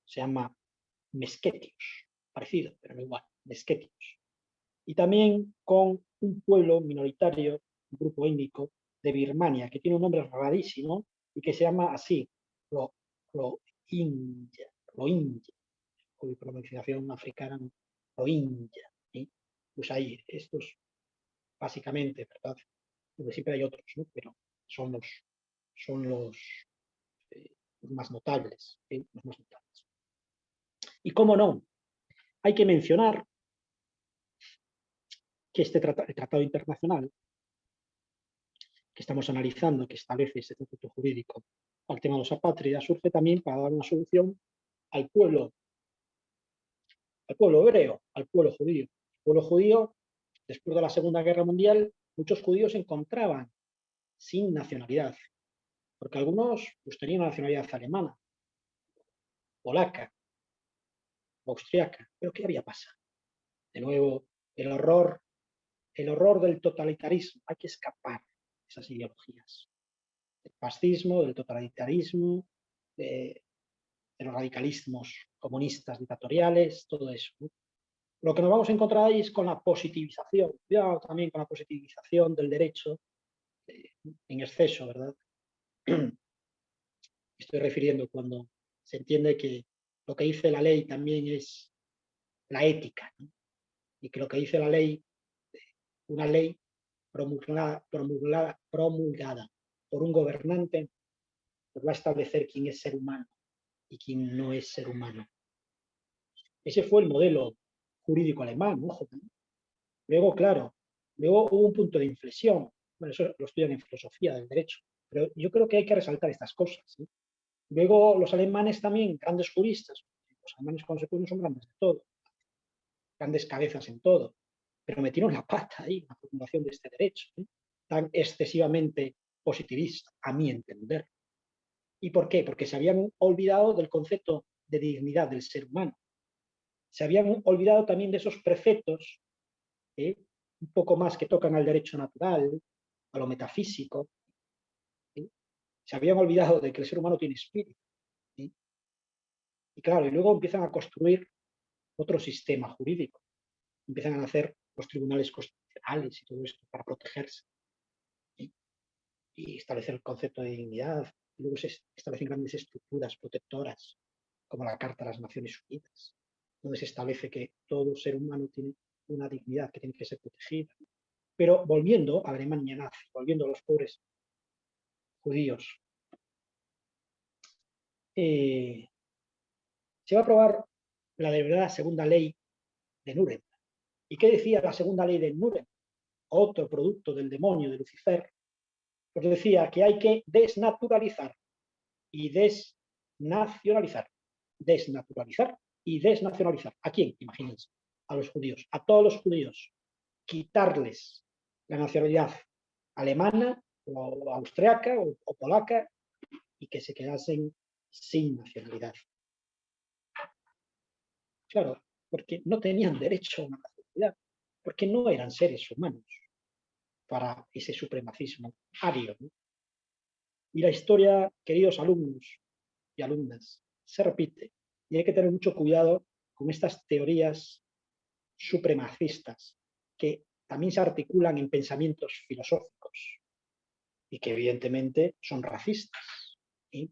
se llama mesquetios, parecido, pero no igual, mesquetios. Y también con un pueblo minoritario, un grupo étnico de Birmania, que tiene un nombre rarísimo y que se llama así, Rohingya, con pronunciación africana, Rohingya. ¿Sí? Pues ahí, estos básicamente, ¿verdad? Porque siempre hay otros, ¿no? Pero son los más notables, ¿sí? Los más notables. Y cómo no, hay que mencionar que el tratado internacional que estamos analizando, que establece ese estatuto jurídico al tema de los apátridas, surge también para dar una solución al pueblo hebreo, al pueblo judío. El pueblo judío, después de la Segunda Guerra Mundial, muchos judíos se encontraban sin nacionalidad, porque algunos pues, tenían nacionalidad alemana, polaca, austriaca, pero ¿qué había pasado? De nuevo, el horror del totalitarismo, hay que escapar de esas ideologías, del fascismo, del totalitarismo, de los radicalismos comunistas dictatoriales, todo eso, ¿no? Lo que nos vamos a encontrar ahí es con la positivización, cuidado también con la positivización del derecho en exceso, ¿verdad? Estoy refiriendo cuando se entiende que lo que dice la ley también es la ética, ¿no? Y que lo que dice la ley, una ley promulgada por un gobernante, pues va a establecer quién es ser humano y quién no es ser humano. Ese fue el modelo jurídico alemán, ojo. Luego, claro, luego hubo un punto de inflexión. Bueno, eso lo estudian en filosofía del derecho, pero yo creo que hay que resaltar estas cosas, ¿sí? Luego los alemanes también, grandes juristas, los alemanes cuando se pueden son grandes de todo, grandes cabezas en todo, pero metieron la pata ahí en la formulación de este derecho, ¿sí? Tan excesivamente positivista, a mi entender. ¿Y por qué? Porque se habían olvidado del concepto de dignidad del ser humano. Se habían olvidado también de esos preceptos, un poco más que tocan al derecho natural, a lo metafísico. ¿Sí? Se habían olvidado de que el ser humano tiene espíritu. ¿Sí? Y claro, y luego empiezan a construir otro sistema jurídico. Empiezan a hacer los tribunales nacionales y todo esto para protegerse, ¿sí? Y establecer el concepto de dignidad. Y luego se establecen grandes estructuras protectoras, como la Carta de las Naciones Unidas, donde se establece que todo ser humano tiene una dignidad que tiene que ser protegida. Pero volviendo a Alemania nazi, volviendo a los pobres judíos, se va a aprobar la de verdad segunda ley de Nuremberg. ¿Y qué decía la segunda ley de Nuremberg? Otro producto del demonio de Lucifer, pues decía que hay que desnaturalizar y desnacionalizar. Desnaturalizar y desnacionalizar. ¿A quién? Imagínense. A los judíos. A todos los judíos. Quitarles la nacionalidad alemana o austriaca o polaca y que se quedasen sin nacionalidad. Claro, porque no tenían derecho a una nacionalidad, porque no eran seres humanos para ese supremacismo ario, ¿no? Y la historia, queridos alumnos y alumnas, se repite. Y hay que tener mucho cuidado con estas teorías supremacistas que también se articulan en pensamientos filosóficos y que evidentemente son racistas. ¿Sí?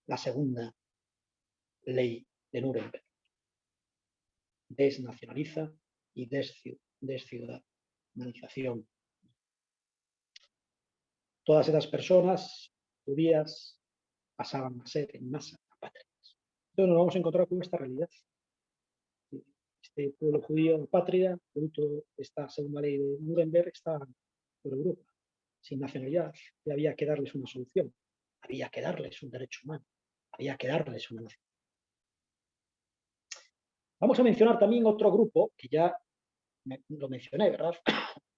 La segunda ley de Nuremberg desnacionaliza y desciudadanización. Todas esas personas judías pasaban a ser en masa apátridas. Entonces nos vamos a encontrar con esta realidad. Este pueblo judío apátrida, producto de esta segunda ley de Nuremberg, está por Europa, sin nacionalidad, y había que darles una solución, había que darles un derecho humano, había que darles una nación. Vamos a mencionar también otro grupo, que ya lo mencioné, ¿verdad?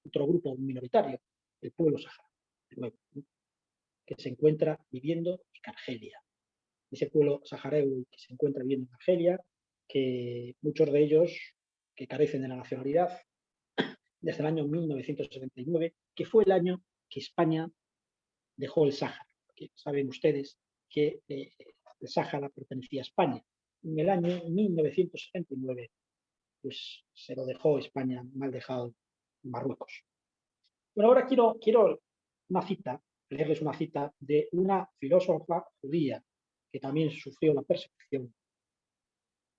Otro grupo minoritario, el pueblo saharaui, que se encuentra viviendo en Argelia. Ese pueblo saharaui que se encuentra viviendo en Argelia, que muchos de ellos que carecen de la nacionalidad, desde el año 1979, que fue el año que España dejó el Sáhara. Porque saben ustedes que el Sáhara pertenecía a España. En el año 1979, pues se lo dejó España mal dejado en Marruecos. Bueno, ahora quiero una cita, leerles una cita de una filósofa judía que también sufrió la persecución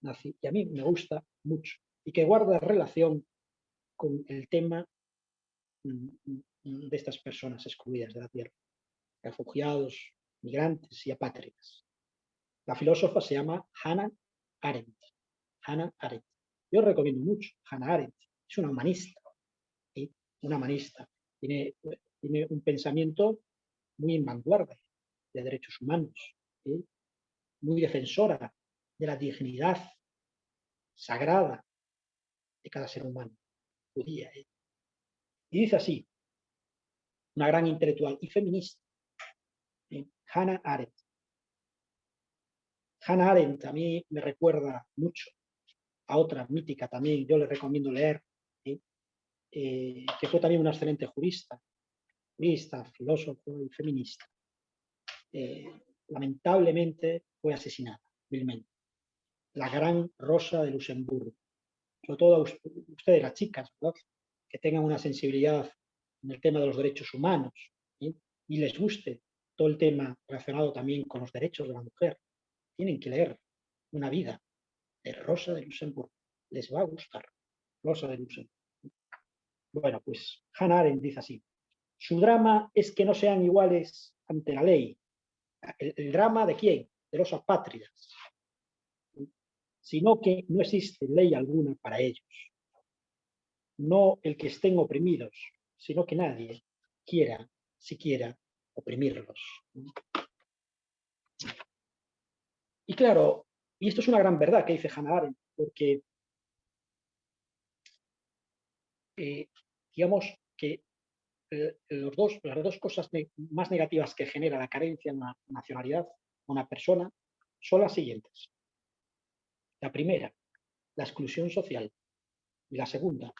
nazi, y a mí me gusta mucho, y que guarda relación con el tema de estas personas excluidas de la tierra, refugiados, migrantes y apátridas. La filósofa se llama Hannah Arendt. Hannah Arendt. Yo recomiendo mucho Hannah Arendt. Es una humanista. ¿Sí? Una humanista. Tiene un pensamiento muy en vanguardia de derechos humanos. ¿Sí? Muy defensora de la dignidad sagrada de cada ser humano. Judía. Y dice así, una gran intelectual y feminista, Hannah Arendt. Hannah Arendt a mí me recuerda mucho a otra mítica también, yo le recomiendo leer, que fue también una excelente jurista, filósofo y feminista. Lamentablemente fue asesinada vilmente. La gran Rosa de Luxemburgo. Sobre todo a ustedes, las chicas, ¿verdad? Que tengan una sensibilidad en el tema de los derechos humanos, ¿sí? Y les guste todo el tema relacionado también con los derechos de la mujer. Tienen que leer Una vida de Rosa de Luxemburgo. Les va a gustar. Rosa de Luxemburgo. Bueno, pues Hannah Arendt dice así. Su drama es que no sean iguales ante la ley. ¿El drama de quién? De los apátridas. Sino que no existe ley alguna para ellos. No el que estén oprimidos, sino que nadie quiera siquiera oprimirlos. Y claro, y esto es una gran verdad que dice Hannah Arendt, porque digamos que las dos cosas más negativas que genera la carencia en la nacionalidad de una persona son las siguientes. La primera, la exclusión social. Y la segunda,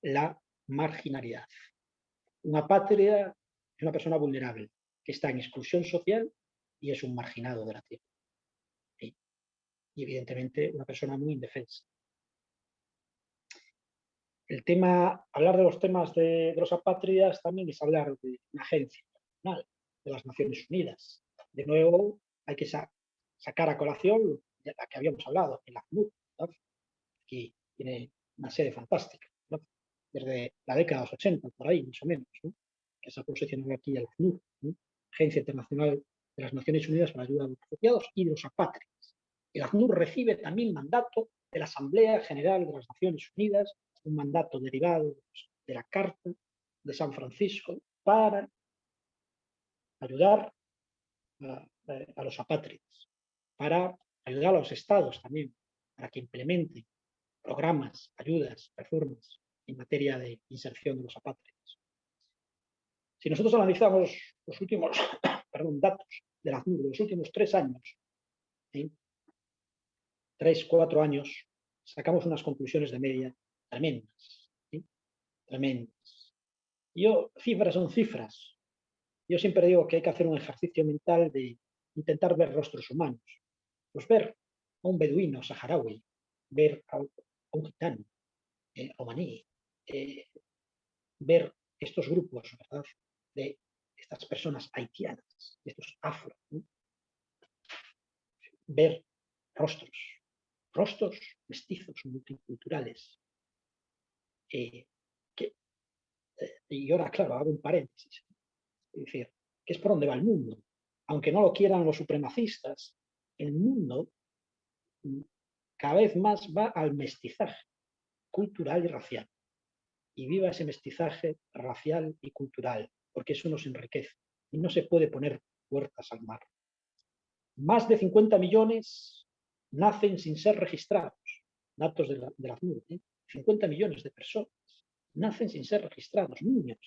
la marginalidad. Una apátrida es una persona vulnerable que está en exclusión social y es un marginado de la tierra. Y evidentemente una persona muy indefensa. el tema, hablar de los temas de los apátridas también es hablar de una agencia internacional de las Naciones Unidas. De nuevo, hay que sacar a colación de la que habíamos hablado, el ACNUR, ¿no? Aquí tiene una sede fantástica, ¿no? Desde la década de los 80, por ahí, más o menos, ¿no? Que se ha posicionado aquí el ACNUR, ¿no? Agencia Internacional de las Naciones Unidas para la Ayuda a los Refugiados y de los Apátridas. El ACNUR recibe también mandato de la Asamblea General de las Naciones Unidas, un mandato derivado de la Carta de San Francisco para ayudar a los apátridas, para ayudar a los estados también, para que implementen programas, ayudas, reformas en materia de inserción de los apátridas. Si nosotros analizamos los últimos datos de la ACNUR de los últimos 3 años, 3, 4 años, sacamos unas conclusiones de media tremendas, ¿sí? Tremendas. Cifras son cifras. Yo siempre digo que hay que hacer un ejercicio mental de intentar ver rostros humanos. Pues ver a un beduino saharaui, ver a un gitano, omaní, ver estos grupos, ¿verdad?, de estas personas haitianas, de estos afro, ¿no? Ver rostros mestizos, multiculturales. Y ahora, claro, hago un paréntesis. Es decir, que es por donde va el mundo. Aunque no lo quieran los supremacistas, el mundo cada vez más va al mestizaje cultural y racial. Y viva ese mestizaje racial y cultural, porque eso nos enriquece. Y no se puede poner puertas al mar. Más de 50 millones nacen sin ser registrados. Datos de la ACNUR, 50 millones de personas nacen sin ser registrados, niños.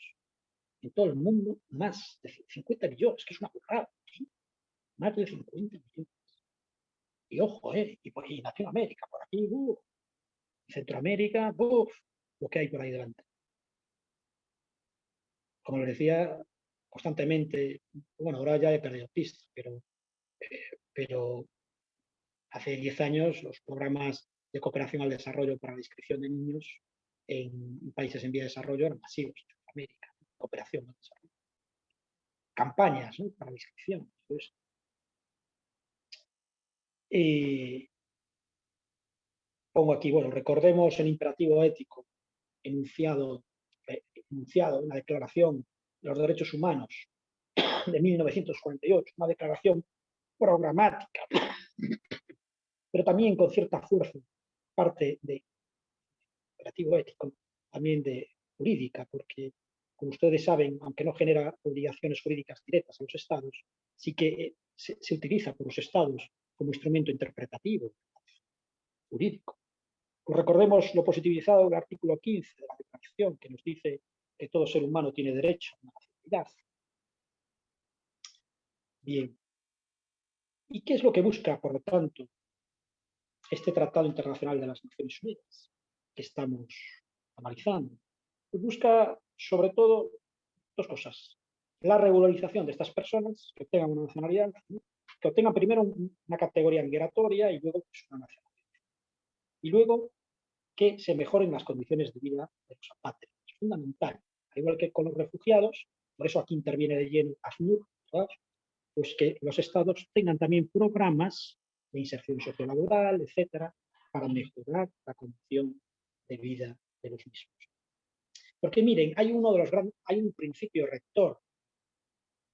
En todo el mundo, más de 50 millones, que es una burrada. ¿Sí? Más de 50 millones. Y ojo, y Latinoamérica, por aquí, Centroamérica, lo que hay por ahí delante. Como les decía constantemente, bueno, ahora ya he perdido pista, pero hace 10 años los programas de cooperación al desarrollo para la inscripción de niños en países en vía de desarrollo eran masivos en América, cooperación al desarrollo. Campañas, ¿no?, para la inscripción. Pues, pongo aquí, bueno, recordemos el imperativo ético enunciado en la Declaración de los Derechos Humanos de 1948, una declaración programática, pero también con cierta fuerza, parte de imperativo ético, también de jurídica, porque, como ustedes saben, aunque no genera obligaciones jurídicas directas a los estados, sí que se utiliza por los estados como instrumento interpretativo, jurídico. Pues recordemos lo positivizado del artículo 15 de la Declaración, que nos dice que todo ser humano tiene derecho a una nacionalidad. Bien. ¿Y qué es lo que busca, por lo tanto, este Tratado Internacional de las Naciones Unidas que estamos analizando? Pues busca, sobre todo, 2 cosas. La regularización de estas personas que obtengan una nacionalidad, ¿no?, que obtengan primero una categoría migratoria y luego pues, una nacionalidad. Y luego que se mejoren las condiciones de vida de los apátridas. Es fundamental. Al igual que con los refugiados, por eso aquí interviene de lleno ACNUR, ¿verdad?, pues que los estados tengan también programas de inserción sociolaboral, etcétera, para mejorar la condición de vida de los mismos. Porque miren, hay un principio rector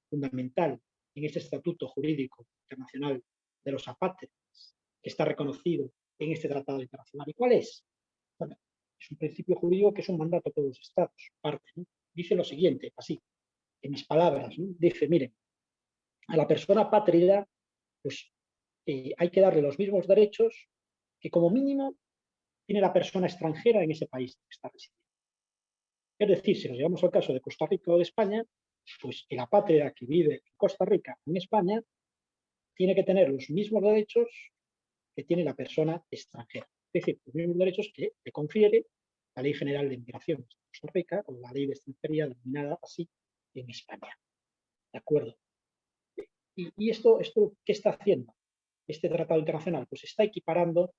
fundamental en este estatuto jurídico internacional de los apátridas, que está reconocido en este tratado internacional. ¿Y cuál es? Bueno, es un principio jurídico que es un mandato a todos los estados. Parte, ¿no? Dice lo siguiente, así, en mis palabras, ¿no? Dice, miren, a la persona apátrida, pues hay que darle los mismos derechos que como mínimo tiene la persona extranjera en ese país que está residiendo. Es decir, si nos llevamos al caso de Costa Rica o de España, pues el apátrida que vive en Costa Rica o en España tiene que tener los mismos derechos que tiene la persona extranjera. Es decir, los mismos derechos que le confiere la Ley General de Migración de Costa Rica o la Ley de Extranjería denominada así en España. ¿De acuerdo? ¿Y esto qué está haciendo este tratado internacional? Pues está equiparando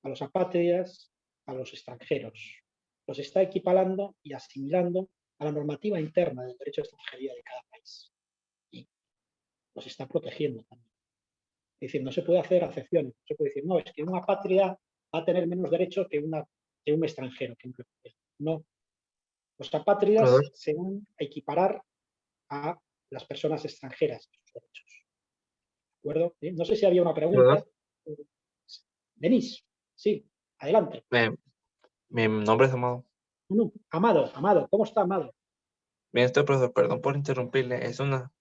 a los apátridas a los extranjeros. los está equiparando y asimilando a la normativa interna del derecho de extranjería de cada país. Y los está protegiendo también. Es decir, no se puede hacer acepciones. No se puede decir, no, es que una apátrida va a tener menos derechos que un extranjero. No. Los apátridas se van a equiparar a las personas extranjeras en sus derechos. ¿De acuerdo? No sé si había una pregunta. Denis, sí, adelante.
Mi nombre es Amado.
No, Amado, ¿cómo está Amado?
Bien, profesor, perdón por interrumpirle. Es una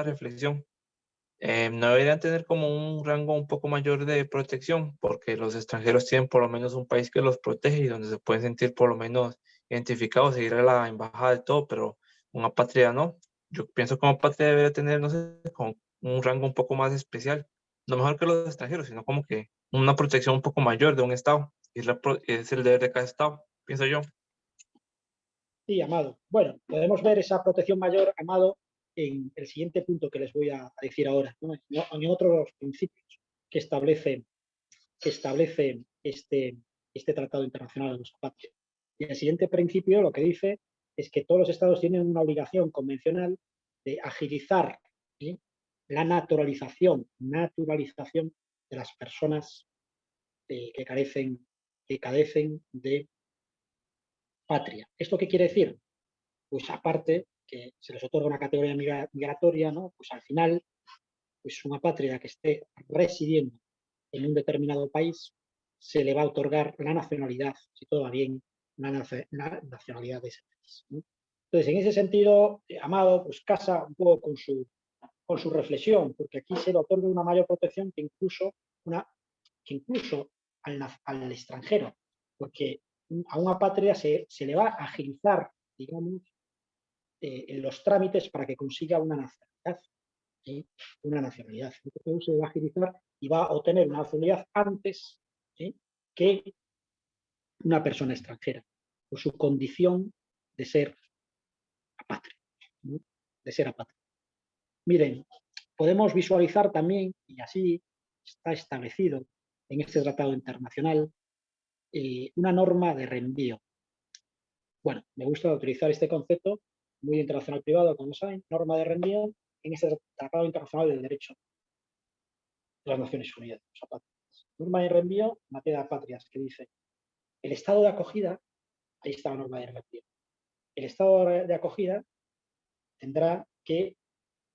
reflexión. No deberían tener como un rango un poco mayor de protección, porque los extranjeros tienen por lo menos un país que los protege y donde se pueden sentir por lo menos identificados, seguir a la embajada y todo, pero una patria no. Yo pienso que una patria debería tener, no sé, como un rango un poco más especial, no mejor que los extranjeros, sino como que una protección un poco mayor de un Estado. Es el deber de cada Estado, pienso yo.
Sí, Amado. Bueno, podemos ver esa protección mayor, Amado, en el siguiente punto que les voy a decir ahora, ¿no? En otros principios que establece este Tratado Internacional de los Apátridas. Y el siguiente principio lo que dice es que todos los estados tienen una obligación convencional de agilizar, ¿sí?, la naturalización de las personas que carecen de patria. ¿Esto qué quiere decir? Pues aparte que se les otorga una categoría migratoria, ¿no? Pues al final, pues una patria que esté residiendo en un determinado país se le va a otorgar la nacionalidad, si todo va bien, la nacionalidad de ese país, ¿no? Entonces, en ese sentido, Amado, pues casa un poco con su reflexión, porque aquí se le otorga una mayor protección que incluso al extranjero, porque a una patria se le va a agilizar, digamos, en los trámites para que consiga una nacionalidad. ¿Sí? Una nacionalidad. Entonces se va a agilizar y va a obtener una nacionalidad antes, ¿sí?, que una persona extranjera, por su condición de ser apátrida, ¿no? De ser apátrida. Miren, podemos visualizar también, y así está establecido en este tratado internacional, una norma de reenvío. Bueno, me gusta utilizar este concepto muy internacional privado, como saben, norma de reenvío en este Tratado Internacional del Derecho de las Naciones Unidas. Norma de reenvío en materia de patrias que dice el estado de acogida, ahí está la norma de reenvío, el estado de acogida tendrá que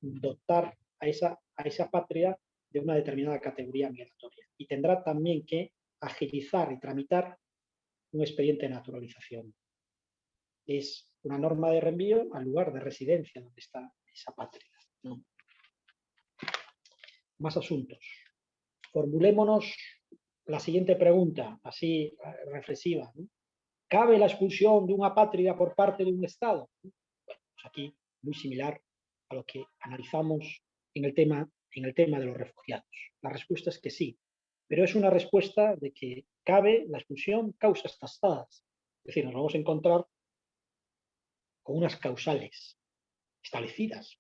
dotar a esa patria de una determinada categoría migratoria y tendrá también que agilizar y tramitar un expediente de naturalización. Es una norma de reenvío al lugar de residencia donde está esa patria, ¿no? Más asuntos. Formulémonos la siguiente pregunta, así reflexiva, ¿no? ¿Cabe la expulsión de una apátrida por parte de un Estado? Bueno, pues aquí muy similar a lo que analizamos en el tema de los refugiados. La respuesta es que sí, pero es una respuesta de que cabe la expulsión causas tasadas. Es decir, nos vamos a encontrar con unas causales establecidas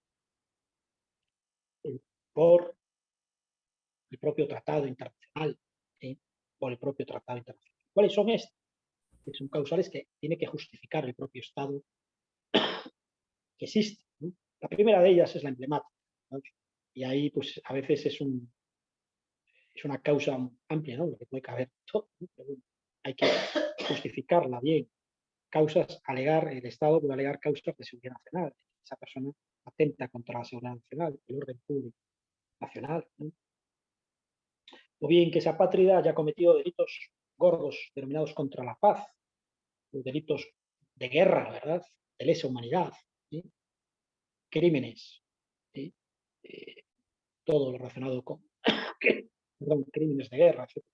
por el propio tratado internacional, ¿sí?, por el propio tratado internacional. ¿Cuáles son estas? Son causales que tiene que justificar el propio Estado que existe, ¿no? La primera de ellas es la emblemática, ¿no? Y ahí, pues, a veces es una causa amplia, ¿no? Lo que puede caber todo, ¿no? Pero bueno, hay que justificarla bien. Causas, el Estado puede alegar causas de seguridad nacional. Esa persona atenta contra la seguridad nacional, el orden público nacional, ¿no? O bien que esa apátrida haya cometido delitos gordos denominados contra la paz, los delitos de guerra, ¿verdad?, de lesa humanidad, ¿sí?, crímenes, ¿sí?, todo lo relacionado con crímenes de guerra, etc.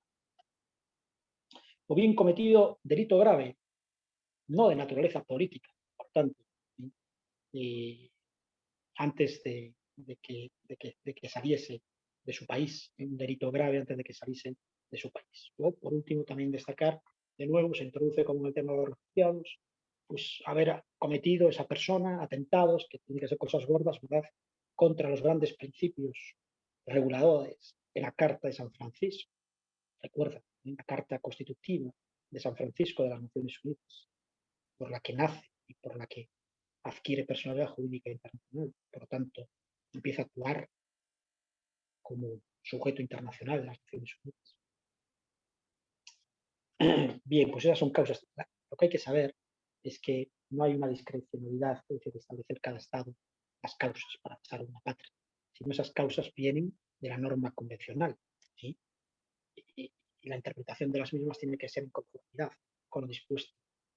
O bien cometido delito grave, no de naturaleza política, por tanto, ¿sí?, antes de que saliese de su país, un delito grave antes de que saliese de su país. O, por último, también destacar, de nuevo, se introduce como el tema de los refugiados, pues haber cometido esa persona atentados, que tienen que ser cosas gordas, ¿verdad?, contra los grandes principios reguladores de la Carta de San Francisco. Recuerda, la Carta Constitutiva de San Francisco de las Naciones Unidas, por la que nace y por la que adquiere personalidad jurídica internacional. Por lo tanto, empieza a actuar como sujeto internacional de las Naciones Unidas. Bien, pues esas son causas. Lo que hay que saber es que no hay una discrecionalidad, es decir, establecer cada Estado las causas para pasar a una patria, sino esas causas vienen de la norma convencional, ¿sí? Y la interpretación de las mismas tiene que ser en conformidad con lo dispuesto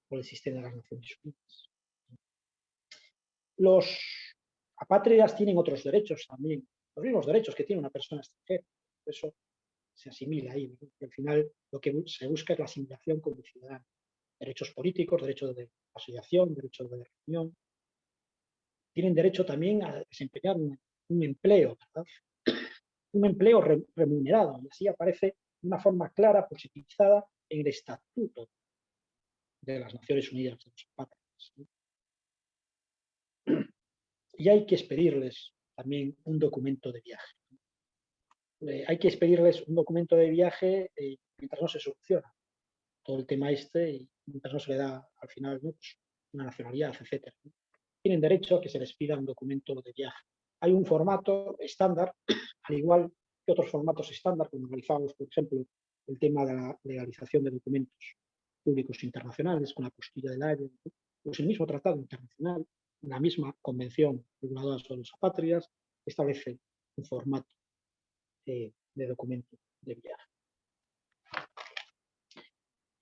por el sistema de las Naciones Unidas. Los apátridas tienen otros derechos también, los mismos derechos que tiene una persona extranjera. Por eso se asimila ahí, ¿no? Y al final lo que se busca es la asimilación como ciudadano. Derechos políticos, derecho de asociación, derecho de reunión. Tienen derecho también a desempeñar un empleo, ¿verdad? Un empleo remunerado, y así aparece de una forma clara, positivizada en el Estatuto de las Naciones Unidas de los Apátridas, ¿no? Y hay que expedirles también un documento de viaje. Hay que expedirles un documento de viaje mientras no se soluciona todo el tema y mientras no se le da al final, ¿no? Pues una nacionalidad, etc. Tienen derecho a que se les pida un documento de viaje. Hay un formato estándar, al igual que otros formatos estándar, cuando analizamos, por ejemplo, el tema de la legalización de documentos públicos internacionales con la apostilla del Haya, pues el mismo tratado internacional, la misma convención reguladora sobre los apátridas, establece un formato de documento de viaje.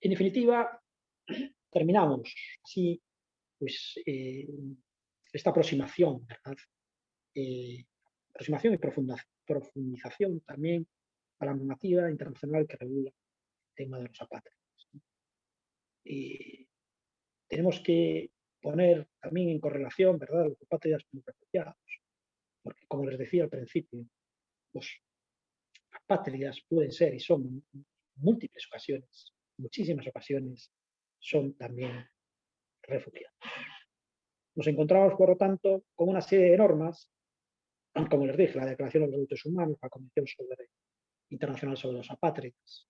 En definitiva, terminamos así, pues, esta aproximación, ¿verdad? Aproximación y profundización también a la normativa internacional que regula el tema de los apátridas. Tenemos que poner también en correlación, ¿verdad?, los apátridas con los refugiados, porque como les decía al principio, los apátridas pueden ser y son en múltiples ocasiones, muchísimas ocasiones, son también refugiados. Nos encontramos, por lo tanto, con una serie de normas, como les dije, la Declaración de los Derechos Humanos, la Convención Internacional sobre los Apátridas,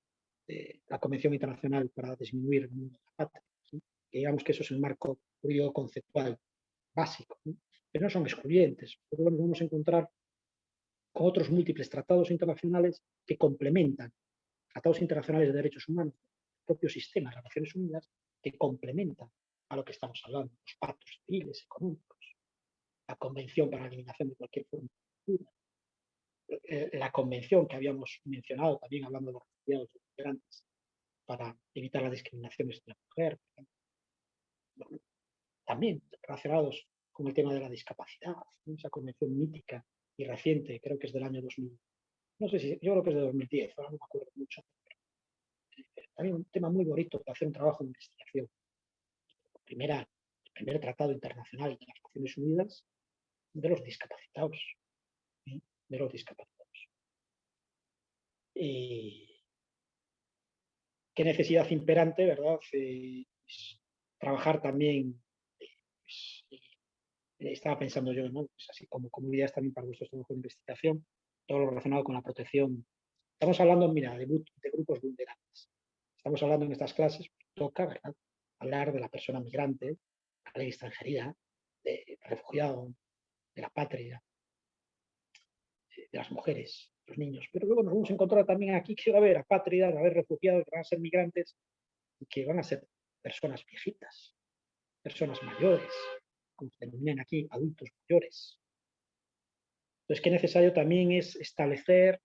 la Convención Internacional para disminuir el número de apátridas, ¿sí? Que digamos que eso es el marco jurídico conceptual básico, ¿no? Pero no son excluyentes, porque nos vamos a encontrar con otros múltiples tratados internacionales que complementan tratados internacionales de derechos humanos, el propio sistema de las Naciones Unidas, que complementan a lo que estamos hablando, los pactos civiles, económicos, la Convención para la Eliminación de cualquier forma de tortura, la convención que habíamos mencionado también hablando de los refugiados y migrantes para evitar las discriminaciones de la mujer, bueno, también relacionados con el tema de la discapacidad, ¿no? Esa convención mítica y reciente, creo que es del año 2000, no sé si, yo creo que es de 2010, ahora no me acuerdo mucho, pero también un tema muy bonito para hacer un trabajo de investigación. El primer tratado internacional de las Naciones Unidas de los discapacitados, ¿sí? De los discapacitados. Qué necesidad imperante, ¿verdad? Pues, trabajar también, pues, estaba pensando yo, ¿no? Pues así como ideas también para vuestros trabajos de investigación, todo lo relacionado con la protección. Estamos hablando, mira, de grupos vulnerables. Estamos hablando en estas clases, pues, toca, ¿verdad?, hablar de la persona migrante, de la ley de extranjería, de refugiado, de la patria, de las mujeres, los niños. Pero luego nos vamos a encontrar también aquí que va a haber apátridas, va a haber refugiados, que van a ser migrantes y que van a ser personas viejitas, personas mayores, como se denominan aquí, adultos mayores. Entonces, qué necesario también es establecer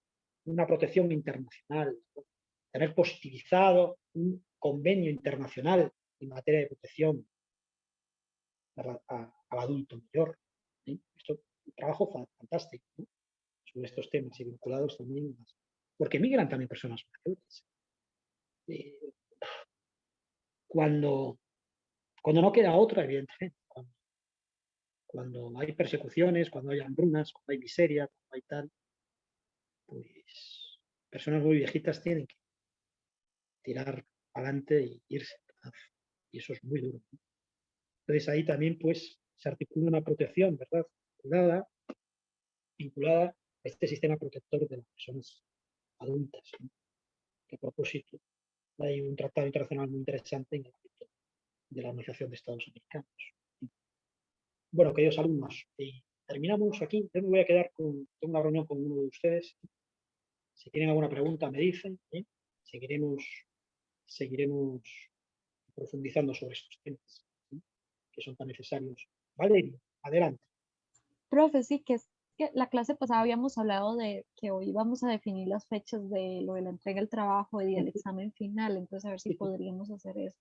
una protección internacional, ¿no? Tener positivizado un convenio internacional en materia de protección al adulto mayor, ¿sí? Esto es un trabajo fantástico, ¿no?, sobre estos temas y vinculados también, porque migran también personas mayores. Cuando no queda otra, evidentemente, cuando hay persecuciones, cuando hay hambrunas, cuando hay miseria, cuando hay tal, pues personas muy viejitas tienen que tirar adelante y irse, ¿verdad? Y eso es muy duro, ¿no? Entonces ahí también pues se articula una protección, ¿verdad?, vinculada a este sistema protector de las personas adultas, ¿no? Que a propósito Hay un tratado internacional muy interesante en el ámbito de la Organización de Estados Americanos. Bueno, queridos alumnos, terminamos aquí. Yo me voy a quedar tengo una reunión con uno de ustedes. Si tienen alguna pregunta, me dicen. Seguiremos profundizando sobre estos temas, ¿sí?, que son tan necesarios. Valeria, adelante.
Profe, sí, que es que la clase pasada habíamos hablado de que hoy vamos a definir las fechas de lo de la entrega del trabajo y del examen final, entonces a ver si podríamos hacer eso.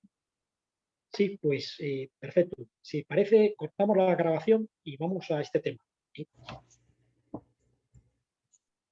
Sí, pues perfecto. Si parece, cortamos la grabación y vamos a este tema, ¿sí?